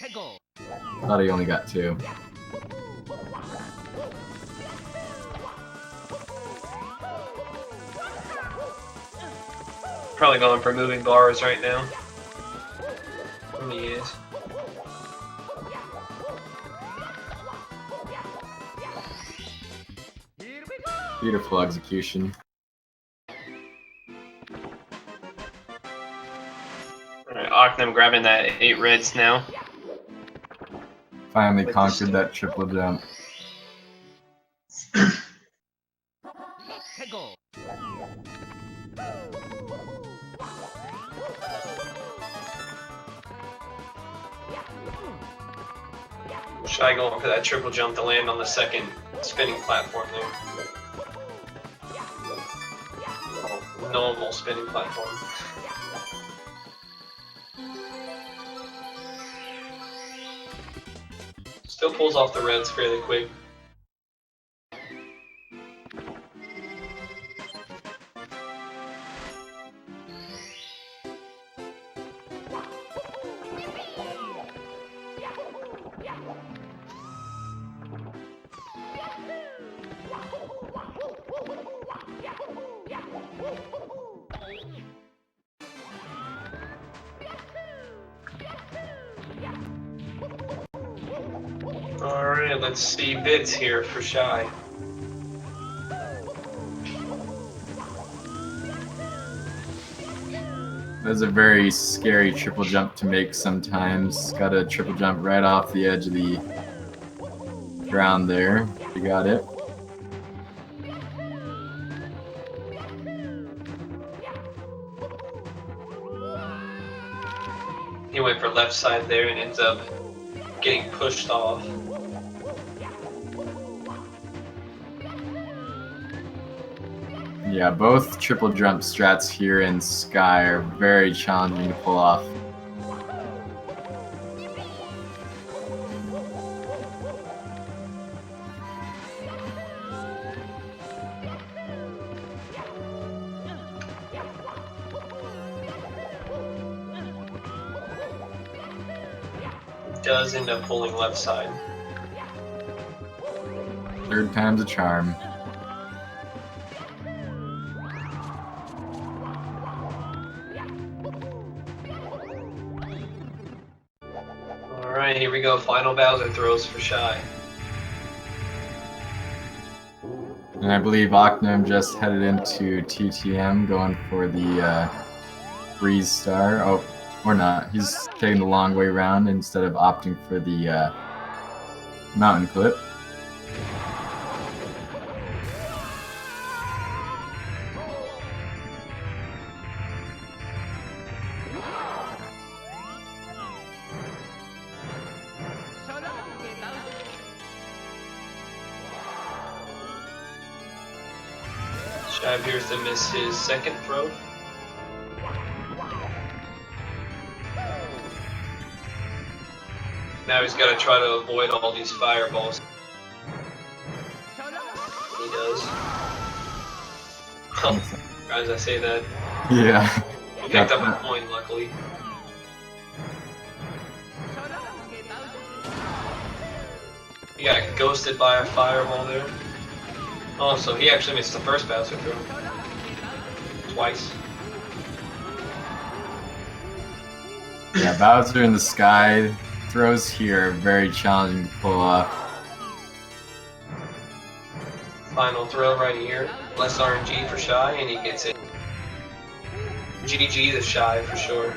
Speaker 2: Thought he only got two.
Speaker 1: Probably going for moving bars right now. He is.
Speaker 2: Beautiful execution.
Speaker 1: Alright, theOKNEM grabbing that 8 reds now.
Speaker 2: Finally conquered that triple jump.
Speaker 1: Shy going for that triple jump to land on the second spinning platform there. Normal spinning platform. Still pulls off the reds fairly quick. Alright, let's see bits here for Shy.
Speaker 2: That's a very scary triple jump to make sometimes. Got a triple jump right off the edge of the ground there. You got it.
Speaker 1: He went for left side there and ends up getting pushed off.
Speaker 2: Yeah, both triple jump strats here in Sky are very challenging to pull off.
Speaker 1: Does end up pulling left side.
Speaker 2: Third time's a charm.
Speaker 1: Alright, here we go. Final Bowser throws for Shy.
Speaker 2: And I believe theOKNEM just headed into TTM going for the Breeze Star. Oh, or not. He's taking the long way around instead of opting for the Mountain Clip.
Speaker 1: Shy appears to miss his second throw. Now he's got to try to avoid all these fireballs. He does. Oh, as I say that.
Speaker 2: Yeah.
Speaker 1: He picked up a coin, luckily. He got ghosted by a fireball there. Oh, so he actually missed the first Bowser throw. Twice.
Speaker 2: Yeah, Bowser in the Sky throws here are very challenging to pull off.
Speaker 1: Final throw right here. Less RNG for Shy, and he gets it. GG to Shy for sure.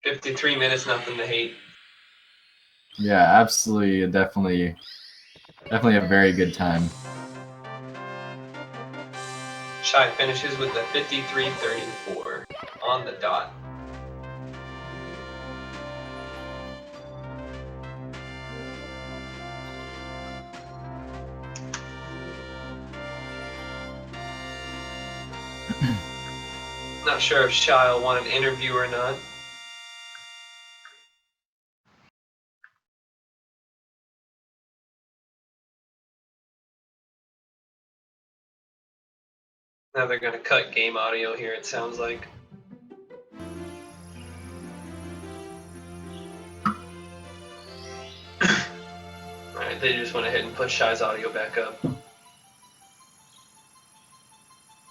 Speaker 1: 53 minutes, nothing to hate.
Speaker 2: Yeah, absolutely, definitely a very good time.
Speaker 1: Shy finishes with the 53-34 on the dot. Not sure if Shy will want an interview or not. Now they're going to cut game audio here, it sounds like. Alright, they just went ahead and put Shy's audio back up.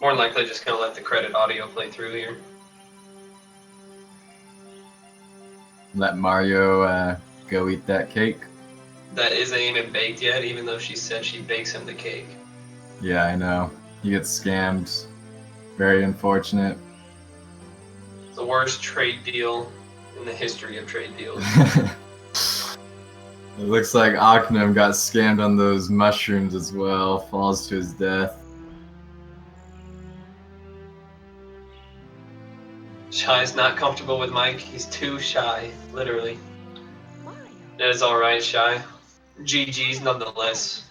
Speaker 1: More than likely just going to let the credit audio play through here.
Speaker 2: Let Mario go eat that cake.
Speaker 1: That isn't even baked yet, even though she said she bakes him the cake.
Speaker 2: Yeah, I know. He gets scammed. Very unfortunate.
Speaker 1: The worst trade deal in the history of trade deals.
Speaker 2: It looks like theOKNEM got scammed on those mushrooms as well. Falls to his death.
Speaker 1: Shy's not comfortable with Mike. He's too shy, literally. That is alright, Shy. GG's nonetheless.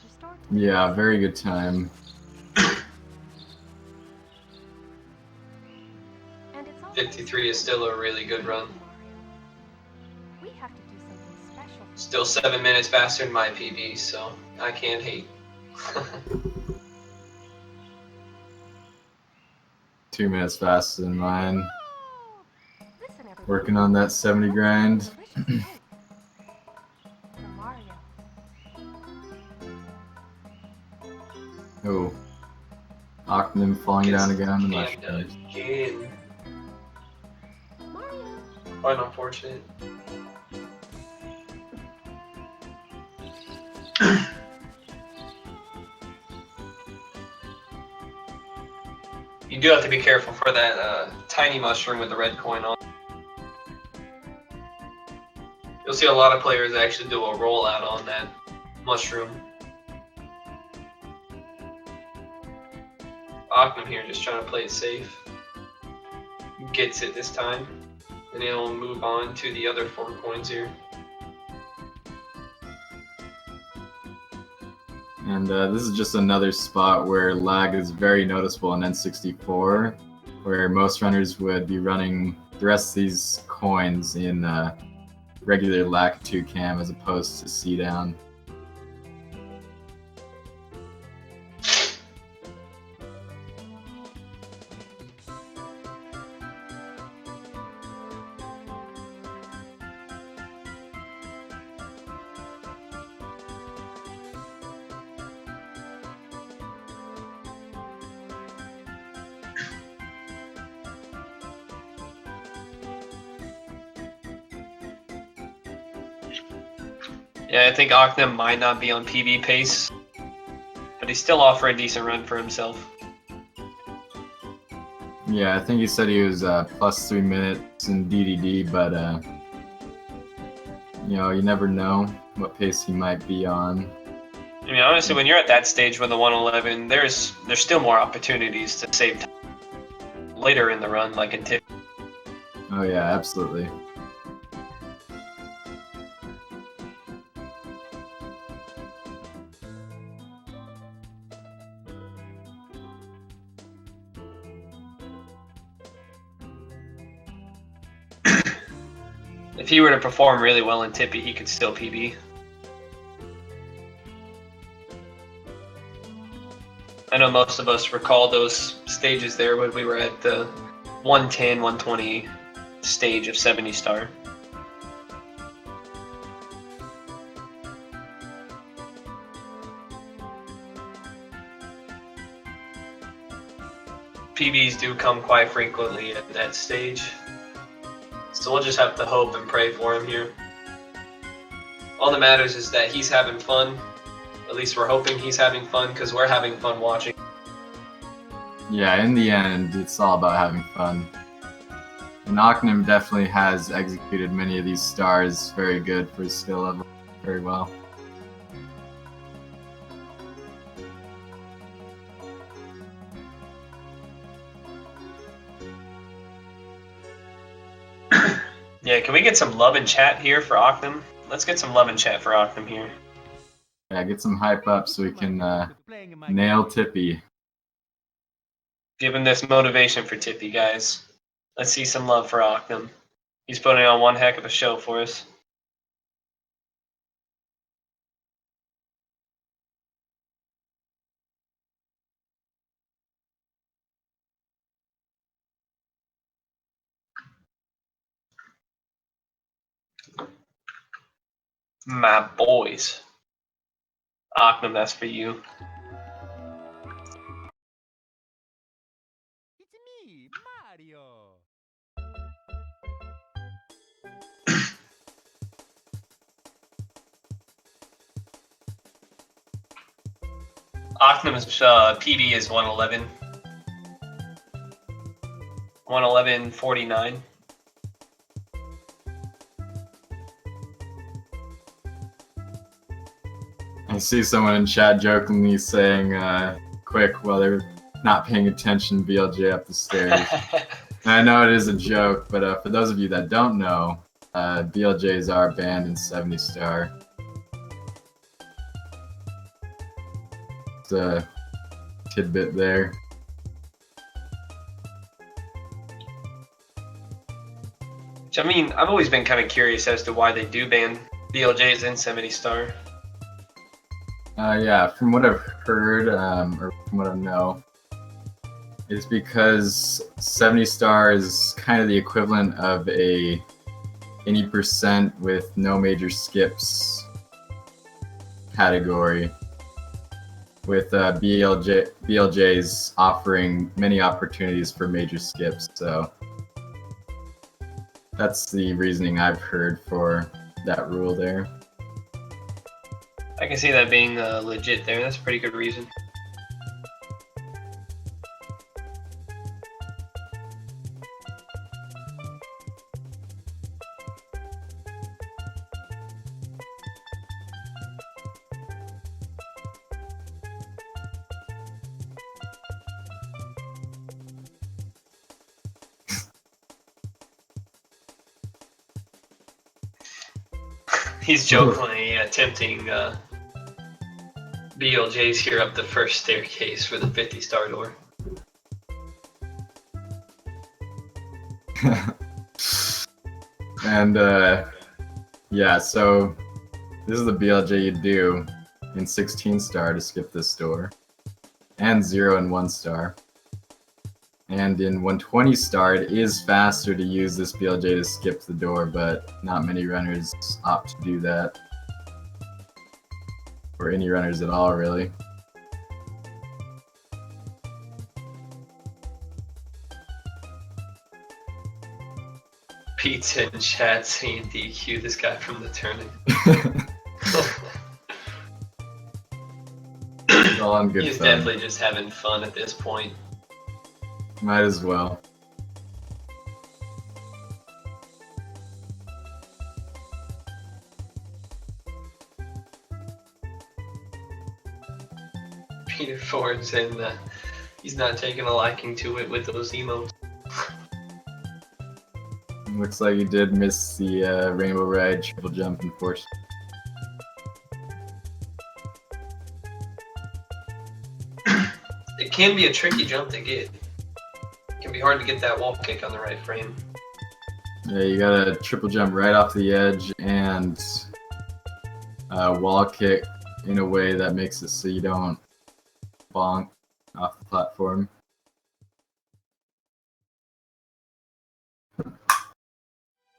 Speaker 2: Yeah, very good time.
Speaker 1: 53 is still a really good run.
Speaker 3: We have to do something special.
Speaker 1: Still 7 minutes faster than my PB, so I can't hate.
Speaker 2: 2 minutes faster than mine.
Speaker 3: Listen, everyone.
Speaker 2: Working on that 70 grind.
Speaker 3: Delicious cake. For Mario.
Speaker 2: Oh. Octnem falling down again on the
Speaker 1: Canned
Speaker 2: mushrooms.
Speaker 1: again.
Speaker 3: Mario.
Speaker 1: Quite unfortunate. You do have to be careful for that tiny mushroom with the red coin on. You'll see a lot of players actually do a rollout on that mushroom. Octnem here just trying to play it safe. Gets it this time. And he'll move on to the other 4 coins here.
Speaker 2: And this is just another spot where lag is very noticeable in N64, where most runners would be running the rest of these coins in regular lag 2 cam as opposed to C down.
Speaker 1: Yeah, I think Octnem might not be on PB pace, but he's still off for a decent run for himself.
Speaker 2: Yeah, I think he said he was plus 3 minutes in DDD, but you know, you never know what pace he might be on.
Speaker 1: I mean, honestly, when you're at that stage with the 111, there's still more opportunities to save time later in the run, like in tip.
Speaker 2: Oh yeah, absolutely.
Speaker 1: If he were to perform really well in Tippy, he could still PB. I know most of us recall those stages there when we were at the 110, 120 stage of 70 star. PBs do come quite frequently at that stage. So we'll just have to hope and pray for him here. All that matters is that he's having fun. At least we're hoping he's having fun because we're having fun watching.
Speaker 2: Yeah, in the end, it's all about having fun. And Octnem definitely has executed many of these stars very good for his skill level, very well.
Speaker 1: Yeah, can we get some love in chat here for Octnem? Let's get some love in chat for Octnem here.
Speaker 2: Yeah, get some hype up so we can nail Tippy.
Speaker 1: Give him this motivation for Tippy, guys. Let's see some love for Octnem. He's putting on one heck of a show for us. My boys. Octnem, that's for you.
Speaker 4: It's me, Mario.
Speaker 1: Octnem's PB is 111. 111.49.
Speaker 2: I see someone in chat jokingly saying, quick, while they're not paying attention, BLJ up the stairs. And I know it is a joke, but for those of you that don't know, BLJs are banned in 70 star. It's a tidbit there.
Speaker 1: I mean, I've always been kind of curious as to why they do ban BLJs in 70 star.
Speaker 2: Yeah, from what I've heard, or from what I know, it's because 70 star is kind of the equivalent of a 80% with no major skips category. with BLJs offering many opportunities for major skips. So that's the reasoning I've heard for that rule there.
Speaker 1: I can see that being legit there. That's a pretty good reason. He's jokingly attempting BLJs here up the first staircase for the 50-star door.
Speaker 2: And yeah, so this is the BLJ you do in 16-star to skip this door, and 0 and 1-star. And in 120-star, it is faster to use this BLJ to skip the door, but not many runners opt to do that. Or any runners at all, really.
Speaker 1: Pizza in chat saying DQ this guy from the tournament.
Speaker 2: It's all in good
Speaker 1: He's
Speaker 2: fun.
Speaker 1: definitely just having fun at this point.
Speaker 2: Might as well.
Speaker 1: Peter Ford saying that he's not taking a liking to it with those emotes.
Speaker 2: Looks like you did miss the Rainbow Ride triple jump, unfortunately.
Speaker 1: It can be a tricky jump to get. It can be hard to get that wall kick on the right frame.
Speaker 2: Yeah, you gotta triple jump right off the edge and wall kick in a way that makes it so you don't bonk off the platform.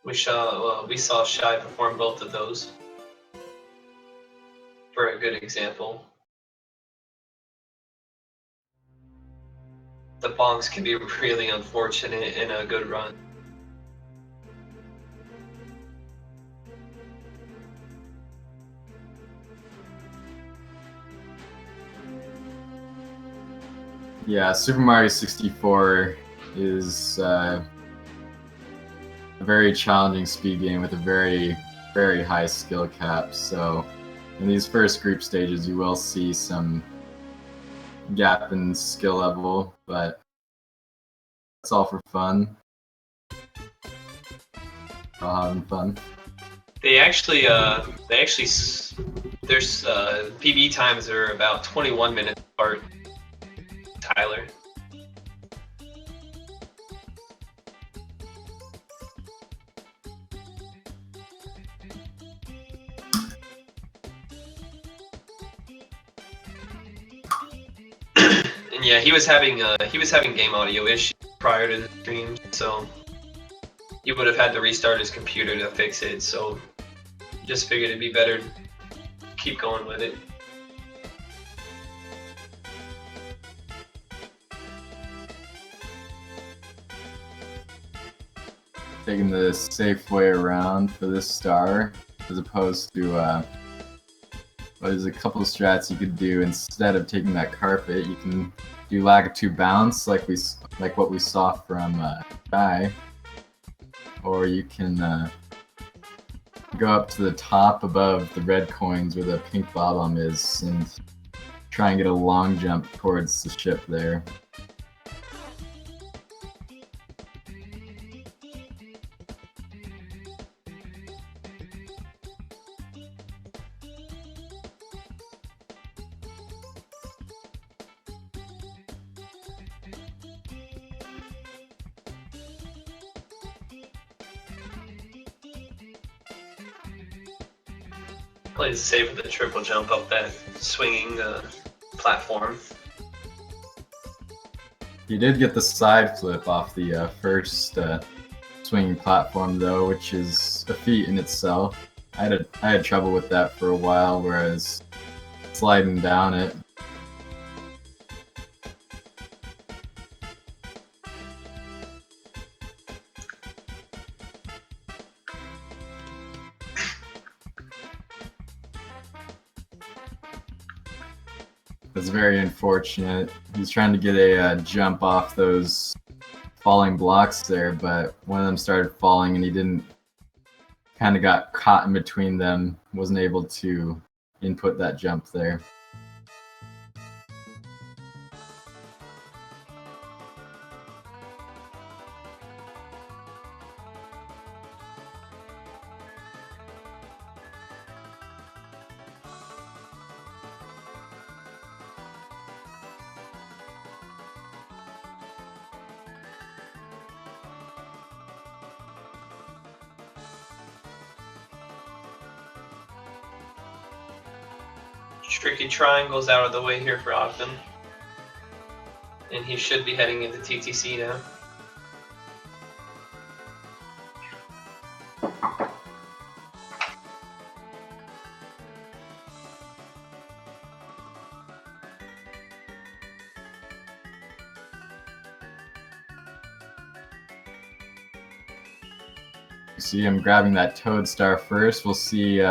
Speaker 1: We saw Shy perform both of those for a good example. The bonks can be really unfortunate in a good run.
Speaker 2: Yeah, Super Mario 64 is a very challenging speed game with a very, very high skill cap. So in these first group stages, you will see some gap in skill level, but it's all for fun. All having fun.
Speaker 1: There's PB times are about 21 minutes apart. Tyler. And yeah, he was having game audio issues prior to the stream, so he would have had to restart his computer to fix it. So just figured it'd be better to keep going with it.
Speaker 2: Taking the safe way around for this star, as opposed to there's a couple of strats you could do. Instead of taking that carpet, you can do Lakitu bounce like what we saw from Sky, or you can go up to the top above the red coins where the pink bomb is and try and get a long jump towards the ship there.
Speaker 1: Plays safe with the triple jump up that swinging platform.
Speaker 2: You did get the side flip off the first swinging platform though, which is a feat in itself. I had trouble with that for a while, whereas sliding down it That's very unfortunate. He's trying to get a jump off those falling blocks there, but one of them started falling and he didn't, kind of got caught in between them, wasn't able to input that jump there.
Speaker 1: Tricky triangles out of the way here for Ogden. And he should be heading into TTC now.
Speaker 2: See him grabbing that Toad Star first. We'll see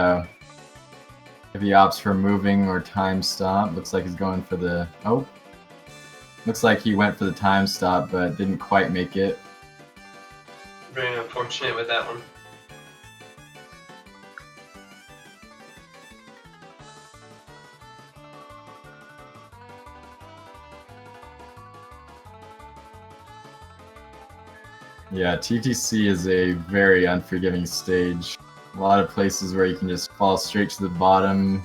Speaker 2: if he opts for moving or time stop. Looks like he's going for the... Oh! Looks like he went for the time stop, but didn't quite make it.
Speaker 1: Very unfortunate with that one.
Speaker 2: Yeah, TTC is a very unforgiving stage. A lot of places where you can just fall straight to the bottom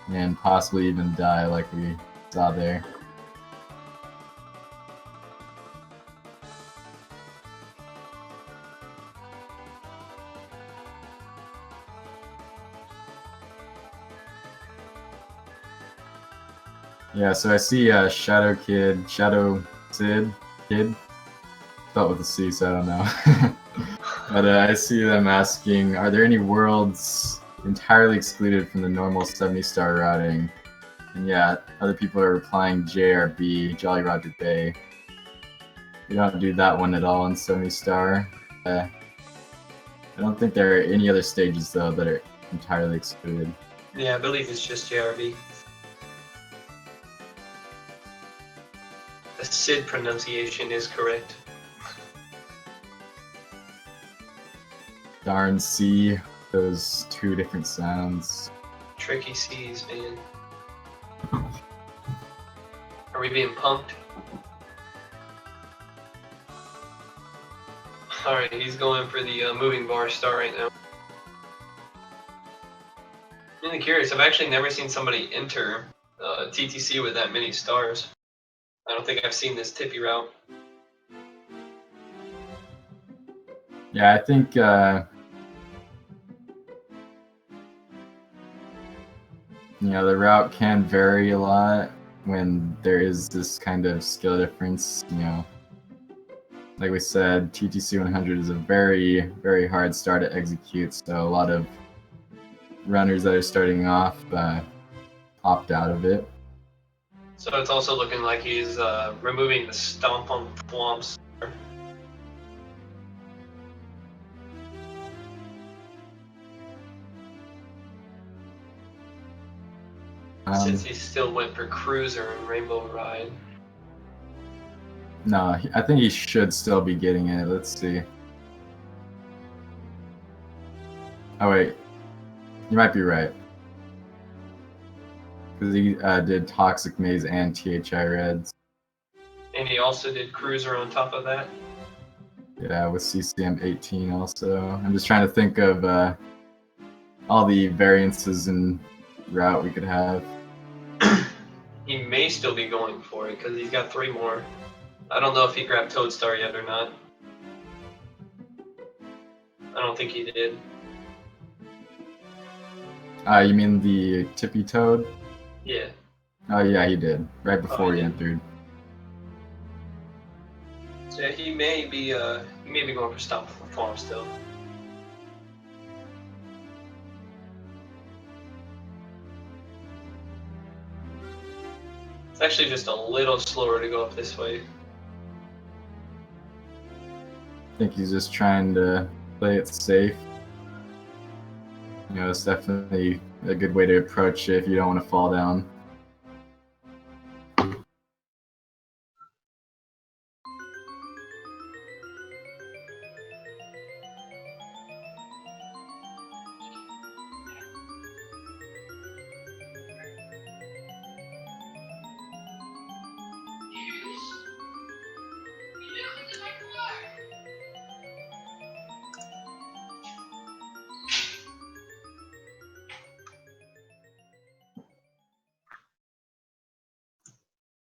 Speaker 2: and possibly even die like we saw there. Yeah, so I see Shadow Sid, spelled with a C, so I don't know. But I see them asking, are there any worlds entirely excluded from the normal 70-star routing? And yeah, other people are replying JRB, Jolly Roger Bay. We don't do that one at all in 70-star. I don't think there are any other stages, though, that are entirely excluded.
Speaker 1: Yeah, I believe it's just JRB. The Sid pronunciation is correct.
Speaker 2: Darn C, those two different sounds.
Speaker 1: Tricky C's, man. Are we being punked? Alright, he's going for the moving bar star right now. I'm really curious, I've actually never seen somebody enter TTC with that many stars. I don't think I've seen this tippy route.
Speaker 2: Yeah, I think you know, the route can vary a lot when there is this kind of skill difference, you know. Like we said, TTC 100 is a very, very hard star to execute, so a lot of runners that are starting off opt out of it.
Speaker 1: So it's also looking like he's removing the stomp on Thwomps. Since he still went for Cruiser and Rainbow Ride.
Speaker 2: No, I think he should still be getting it. Let's see. Oh wait, you might be right. Because he did Toxic Maze and THI Reds.
Speaker 1: And he also did Cruiser on top of that.
Speaker 2: Yeah, with CCM 18 also. I'm just trying to think of all the variances in route we could have.
Speaker 1: He may still be going for it because he's got 3 more. I don't know if he grabbed Toadstar yet or not. I don't think he did.
Speaker 2: You mean the Tippy Toad?
Speaker 1: Yeah.
Speaker 2: Oh yeah, he did. Right before he entered.
Speaker 1: So yeah, he may be going for Stomp Farm still. It's actually just a little slower to go up this way.
Speaker 2: I think he's just trying to play it safe. You know, it's definitely a good way to approach it if you don't want to fall down.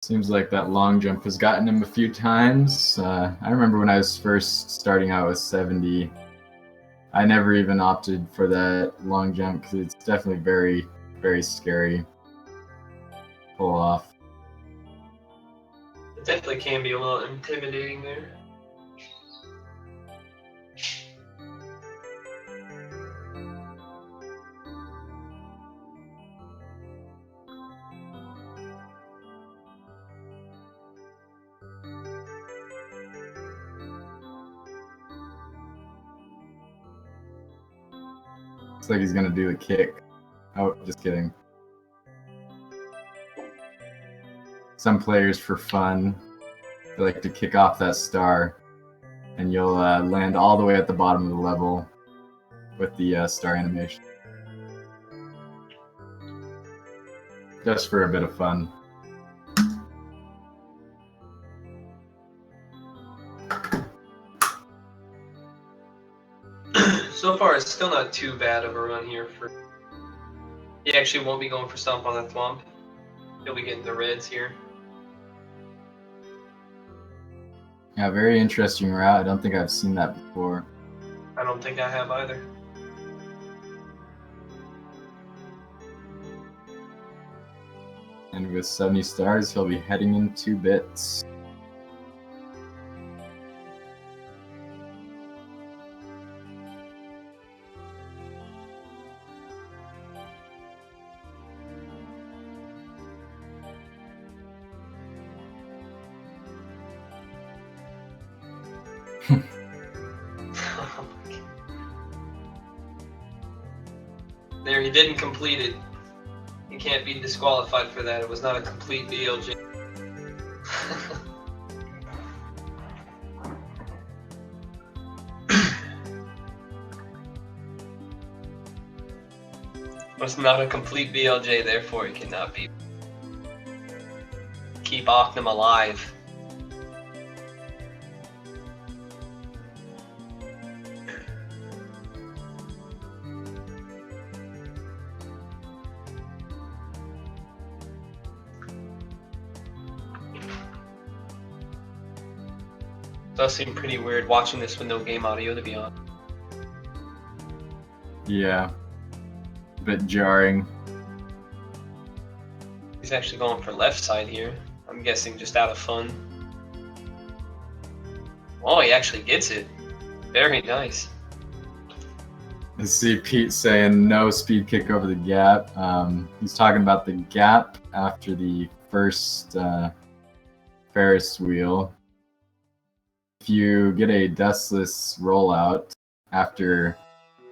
Speaker 2: Seems like that long jump has gotten him a few times. I remember when I was first starting out with 70, I never even opted for that long jump because it's definitely very, very scary. Pull off.
Speaker 1: It definitely can be a little intimidating there.
Speaker 2: Looks like he's gonna do the kick. Oh, just kidding. Some players, for fun, they like to kick off that star, and you'll land all the way at the bottom of the level with the star animation. Just for a bit of fun.
Speaker 1: So far, it's still not too bad of a run here for. He actually won't be going for Stomp on the Thwomp. He'll be getting the reds here.
Speaker 2: Yeah, very interesting route. I don't think I've seen that before.
Speaker 1: I don't think I have either.
Speaker 2: And with 70 stars, he'll be heading in 2 bits.
Speaker 1: There, he didn't complete it. He can't be disqualified for that. It was not a complete BLJ. Was not a complete BLJ, therefore he cannot be. Keep OKNEM alive. It does seem pretty weird watching this with no game audio, to be honest.
Speaker 2: Yeah. A bit jarring.
Speaker 1: He's actually going for left side here. I'm guessing just out of fun. Oh, he actually gets it. Very nice.
Speaker 2: I see Pete saying no speed kick over the gap. He's talking about the gap after the first Ferris wheel. If you get a dustless rollout after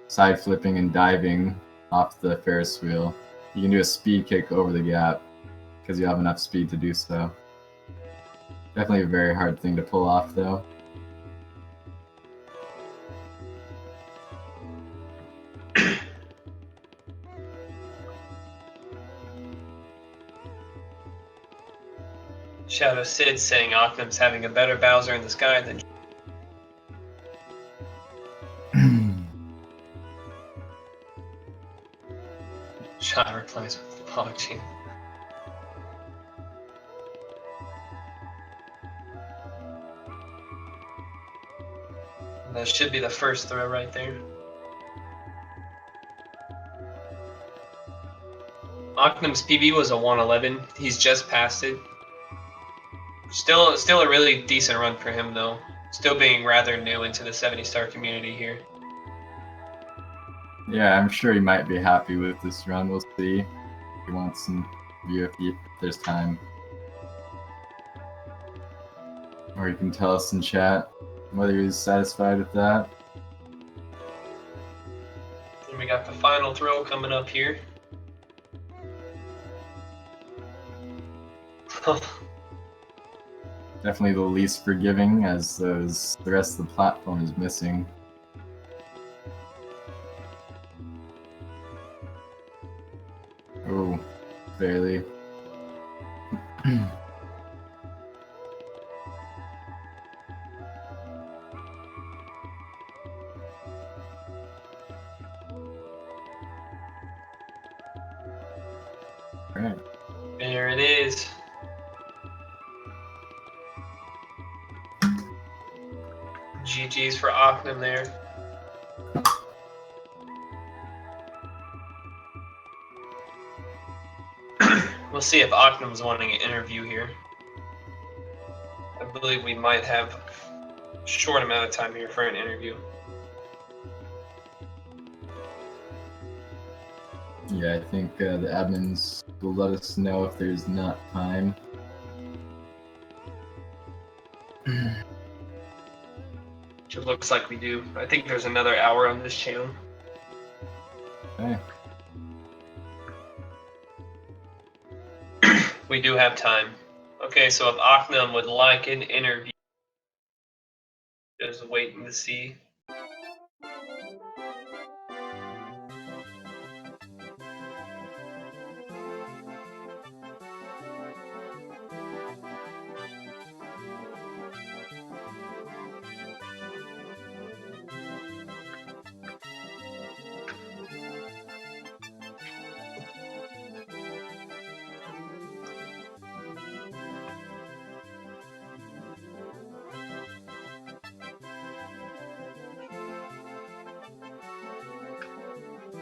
Speaker 2: side flipping and diving off the Ferris wheel, you can do a speed kick over the gap because you have enough speed to do so. Definitely a very hard thing to pull off, though.
Speaker 1: Shadow Sid saying OKNEM's having a better Bowser in the sky than. Shadow replies with apology. That should be the first throw right there. OKNEM's PB was a 111. He's just passed it. Still a really decent run for him though. Still being rather new into the 70-star community here.
Speaker 2: Yeah, I'm sure he might be happy with this run. We'll see. He wants some view if there's time. Or you can tell us in chat whether he's satisfied with that.
Speaker 1: And we got the final throw coming up here.
Speaker 2: Definitely the least forgiving, as the rest of the platform is missing. Oh, barely. Alright.
Speaker 1: There it is. GG's for OKNEM there. We'll see if OKNEM's wanting an interview here. I believe we might have a short amount of time here for an interview.
Speaker 2: Yeah, I think the admins will let us know if there's not time.
Speaker 1: It looks like we do. I think there's another hour on this channel.
Speaker 2: Okay.
Speaker 1: We do have time. Okay, so if OKNEM would like an interview, just waiting to see.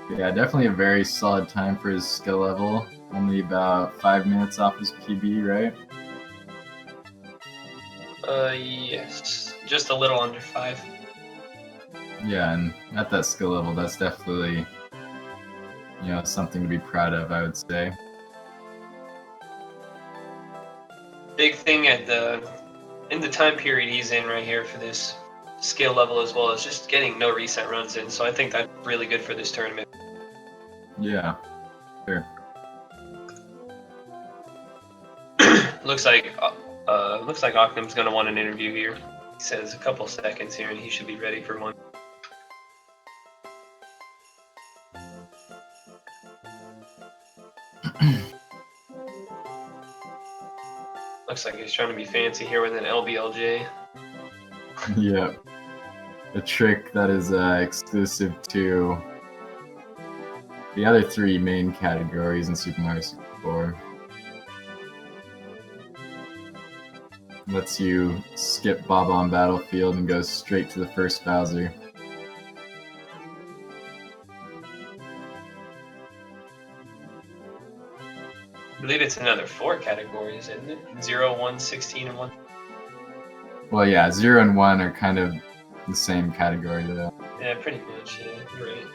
Speaker 2: Yeah, definitely a very solid time for his skill level. Only about 5 minutes off his PB, right?
Speaker 1: Yes. Just a little under 5.
Speaker 2: Yeah, and at that skill level, that's definitely, you know, something to be proud of, I would say.
Speaker 1: Big thing in the time period he's in right here for this skill level as well as just getting no reset runs in. So I think that's really good for this tournament.
Speaker 2: Yeah, sure.
Speaker 1: looks like OKNEM's gonna want an interview here. He says a couple seconds here and he should be ready for one. Looks like he's trying to be fancy here with an LBLJ.
Speaker 2: Yeah. A trick that is exclusive to the other 3 main categories in Super Mario 64. Lets you skip Bob on Battlefield and go straight to the first Bowser.
Speaker 1: I believe it's another 4 categories, isn't it? 0, 1, 16, and 1.
Speaker 2: Well, yeah, 0 and 1 are kind of the same category, though.
Speaker 1: Yeah, pretty much, yeah, you're right.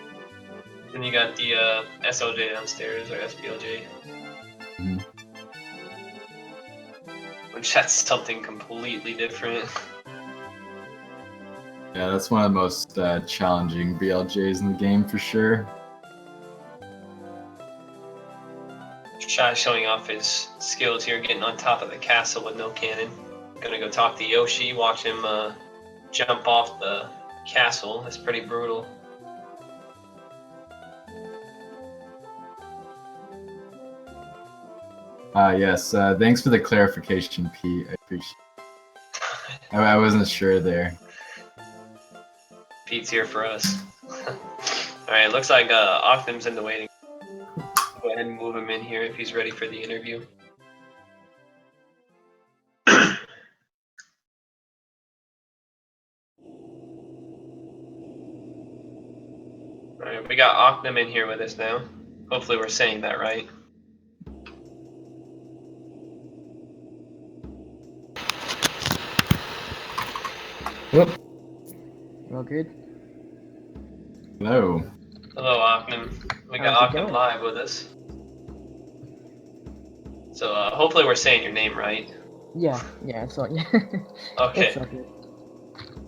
Speaker 1: Then you got the SLJ downstairs, or SBLJ.
Speaker 2: Mhm.
Speaker 1: Which that's something completely different.
Speaker 2: Yeah, that's one of the most challenging BLJs in the game for sure.
Speaker 1: Shy showing off his skills here, getting on top of the castle with no cannon. Gonna go talk to Yoshi, watch him jump off the castle. That's pretty brutal.
Speaker 2: Yes, thanks for the clarification, Pete. I appreciate it. I wasn't sure there.
Speaker 1: Pete's here for us. Alright, looks like OKNEM's in the waiting. Go ahead and move him in here if he's ready for the interview. Alright, we got OKNEM in here with us now. Hopefully we're saying that right.
Speaker 5: Whoop. All good?
Speaker 2: Hello.
Speaker 1: Hello, OKNEM. We got
Speaker 5: How's it
Speaker 1: OKNEM
Speaker 5: going?
Speaker 1: live with us. So hopefully we're saying your name right.
Speaker 5: Yeah, it's all yeah.
Speaker 1: Okay.
Speaker 5: It's all good.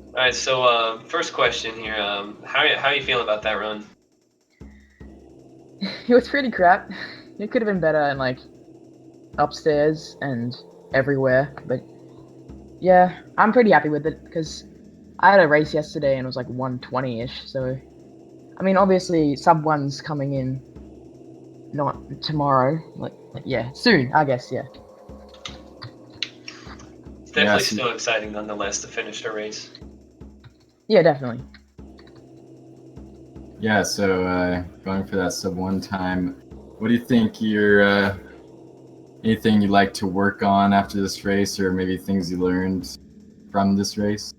Speaker 1: Alright, so first question here. How you feeling about that run?
Speaker 5: It was pretty crap. It could have been better and like upstairs and everywhere, but yeah, I'm pretty happy with it because I had a race yesterday and it was like 120-ish. So, I mean, obviously sub one's coming in, not tomorrow. Like yeah, soon, I guess. Yeah.
Speaker 1: It's definitely
Speaker 2: Yes.
Speaker 1: still exciting nonetheless to finish a race.
Speaker 5: Yeah, definitely.
Speaker 2: Yeah, so going for that sub 1 time, what do you think your anything you'd like to work on after this race, or maybe things you learned from this race?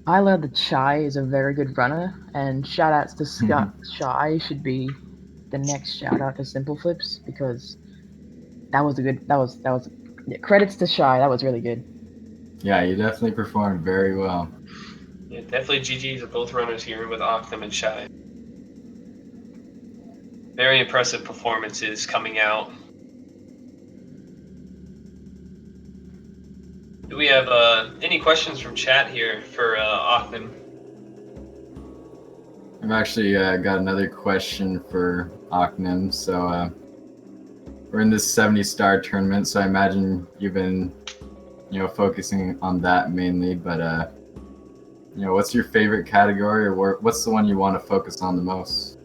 Speaker 5: Isla the Chai is a very good runner, and shoutouts to Scott Chai should be the next shout out to Simple Flips because that was a good. That was. Yeah, credits to Shy. That was really good.
Speaker 2: Yeah, you definitely performed very well.
Speaker 1: Yeah, definitely GG to both runners here with Octum and Shy. Very impressive performances coming out. Do we have any questions from chat here for Octum?
Speaker 2: I've actually got another question for OKNEM. So we're in this 70-star tournament, so I imagine you've been, focusing on that mainly. But what's your favorite category, or what's the one you want to focus on the most?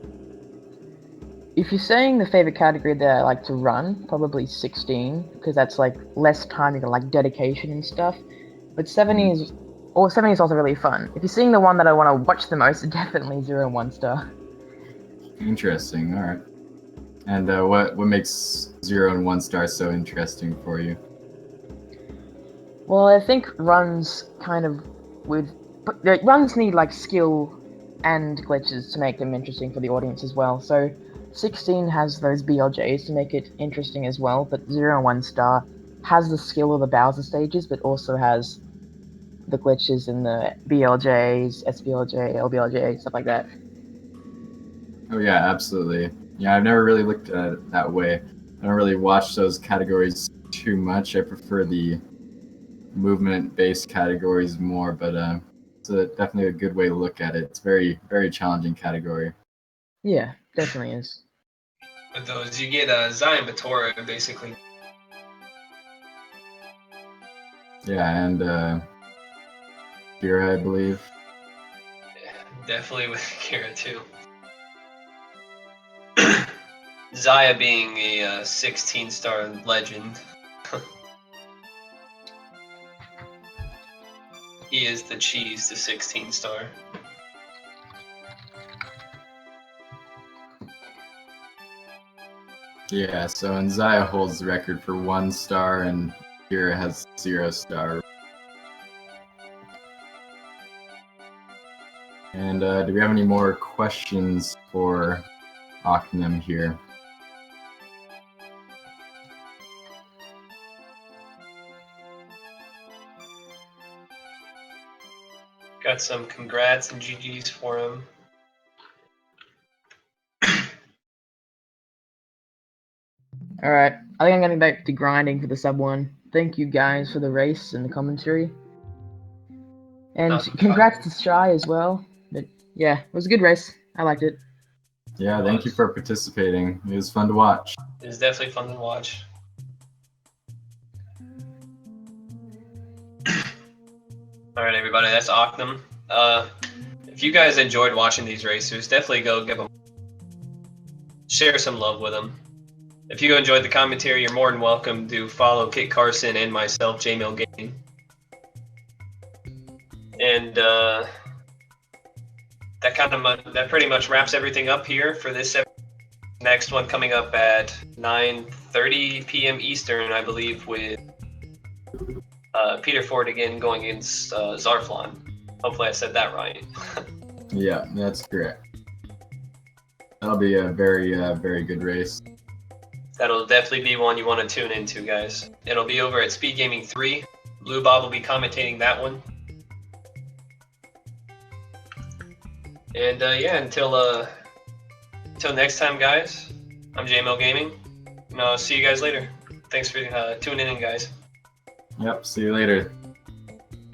Speaker 5: If you're saying the favorite category that I like to run, probably 16, because that's like less time, you got like dedication and stuff. But 70 is, or 70 is also really fun. If you're seeing the one that I want to watch the most, definitely 0 and 1 star.
Speaker 2: Interesting. All right. And what makes 0 and 1 star so interesting for you?
Speaker 5: Well, I think runs kind of runs need like skill and glitches to make them interesting for the audience as well. So 16 has those BLJs to make it interesting as well, but 0 and 1 star has the skill of the Bowser stages, but also has the glitches in the BLJs, SBLJ, LBLJ, stuff like that.
Speaker 2: Oh yeah, absolutely. Yeah, I've never really looked at it that way. I don't really watch those categories too much. I prefer the movement-based categories more, but it's definitely a good way to look at it. It's very, very challenging category.
Speaker 5: Yeah, definitely is.
Speaker 1: With those, you get Zion Batora, basically.
Speaker 2: Yeah, and Kira, I believe.
Speaker 1: Definitely with Kira too. Zaya being a 16-star legend. He is the cheese to 16-star.
Speaker 2: Yeah, so and Zaya holds the record for 1 star, and Kira has 0 star. And do we have any more questions for OKNEM here?
Speaker 1: Got some congrats and GGs for him.
Speaker 5: Alright, I think I'm getting back to grinding for the sub 1. Thank you guys for the race and the commentary. And
Speaker 1: Not
Speaker 5: congrats to Shy as well. But yeah, it was a good race. I liked it.
Speaker 2: Yeah, thank you for participating. It was fun to watch.
Speaker 1: It was definitely fun to watch. Alright, everybody, that's OKNEM. If you guys enjoyed watching these racers, definitely go give them, share some love with them. If you enjoyed the commentary, you're more than welcome to follow Kit Carson and myself, J-Mill Gaming. And that pretty much wraps everything up here for this next one coming up at 9:30 p.m. Eastern, I believe, with Peter Ford again going against Zarflon. Hopefully I said that right.
Speaker 2: Yeah, that's correct. That'll be a very, very good race.
Speaker 1: That'll definitely be one you want to tune into, guys. It'll be over at Speed Gaming 3. Blue Bob will be commentating that one. And yeah, until next time, guys, I'm JML Gaming, and I'll see you guys later. Thanks for tuning in, guys.
Speaker 2: Yep, see you later.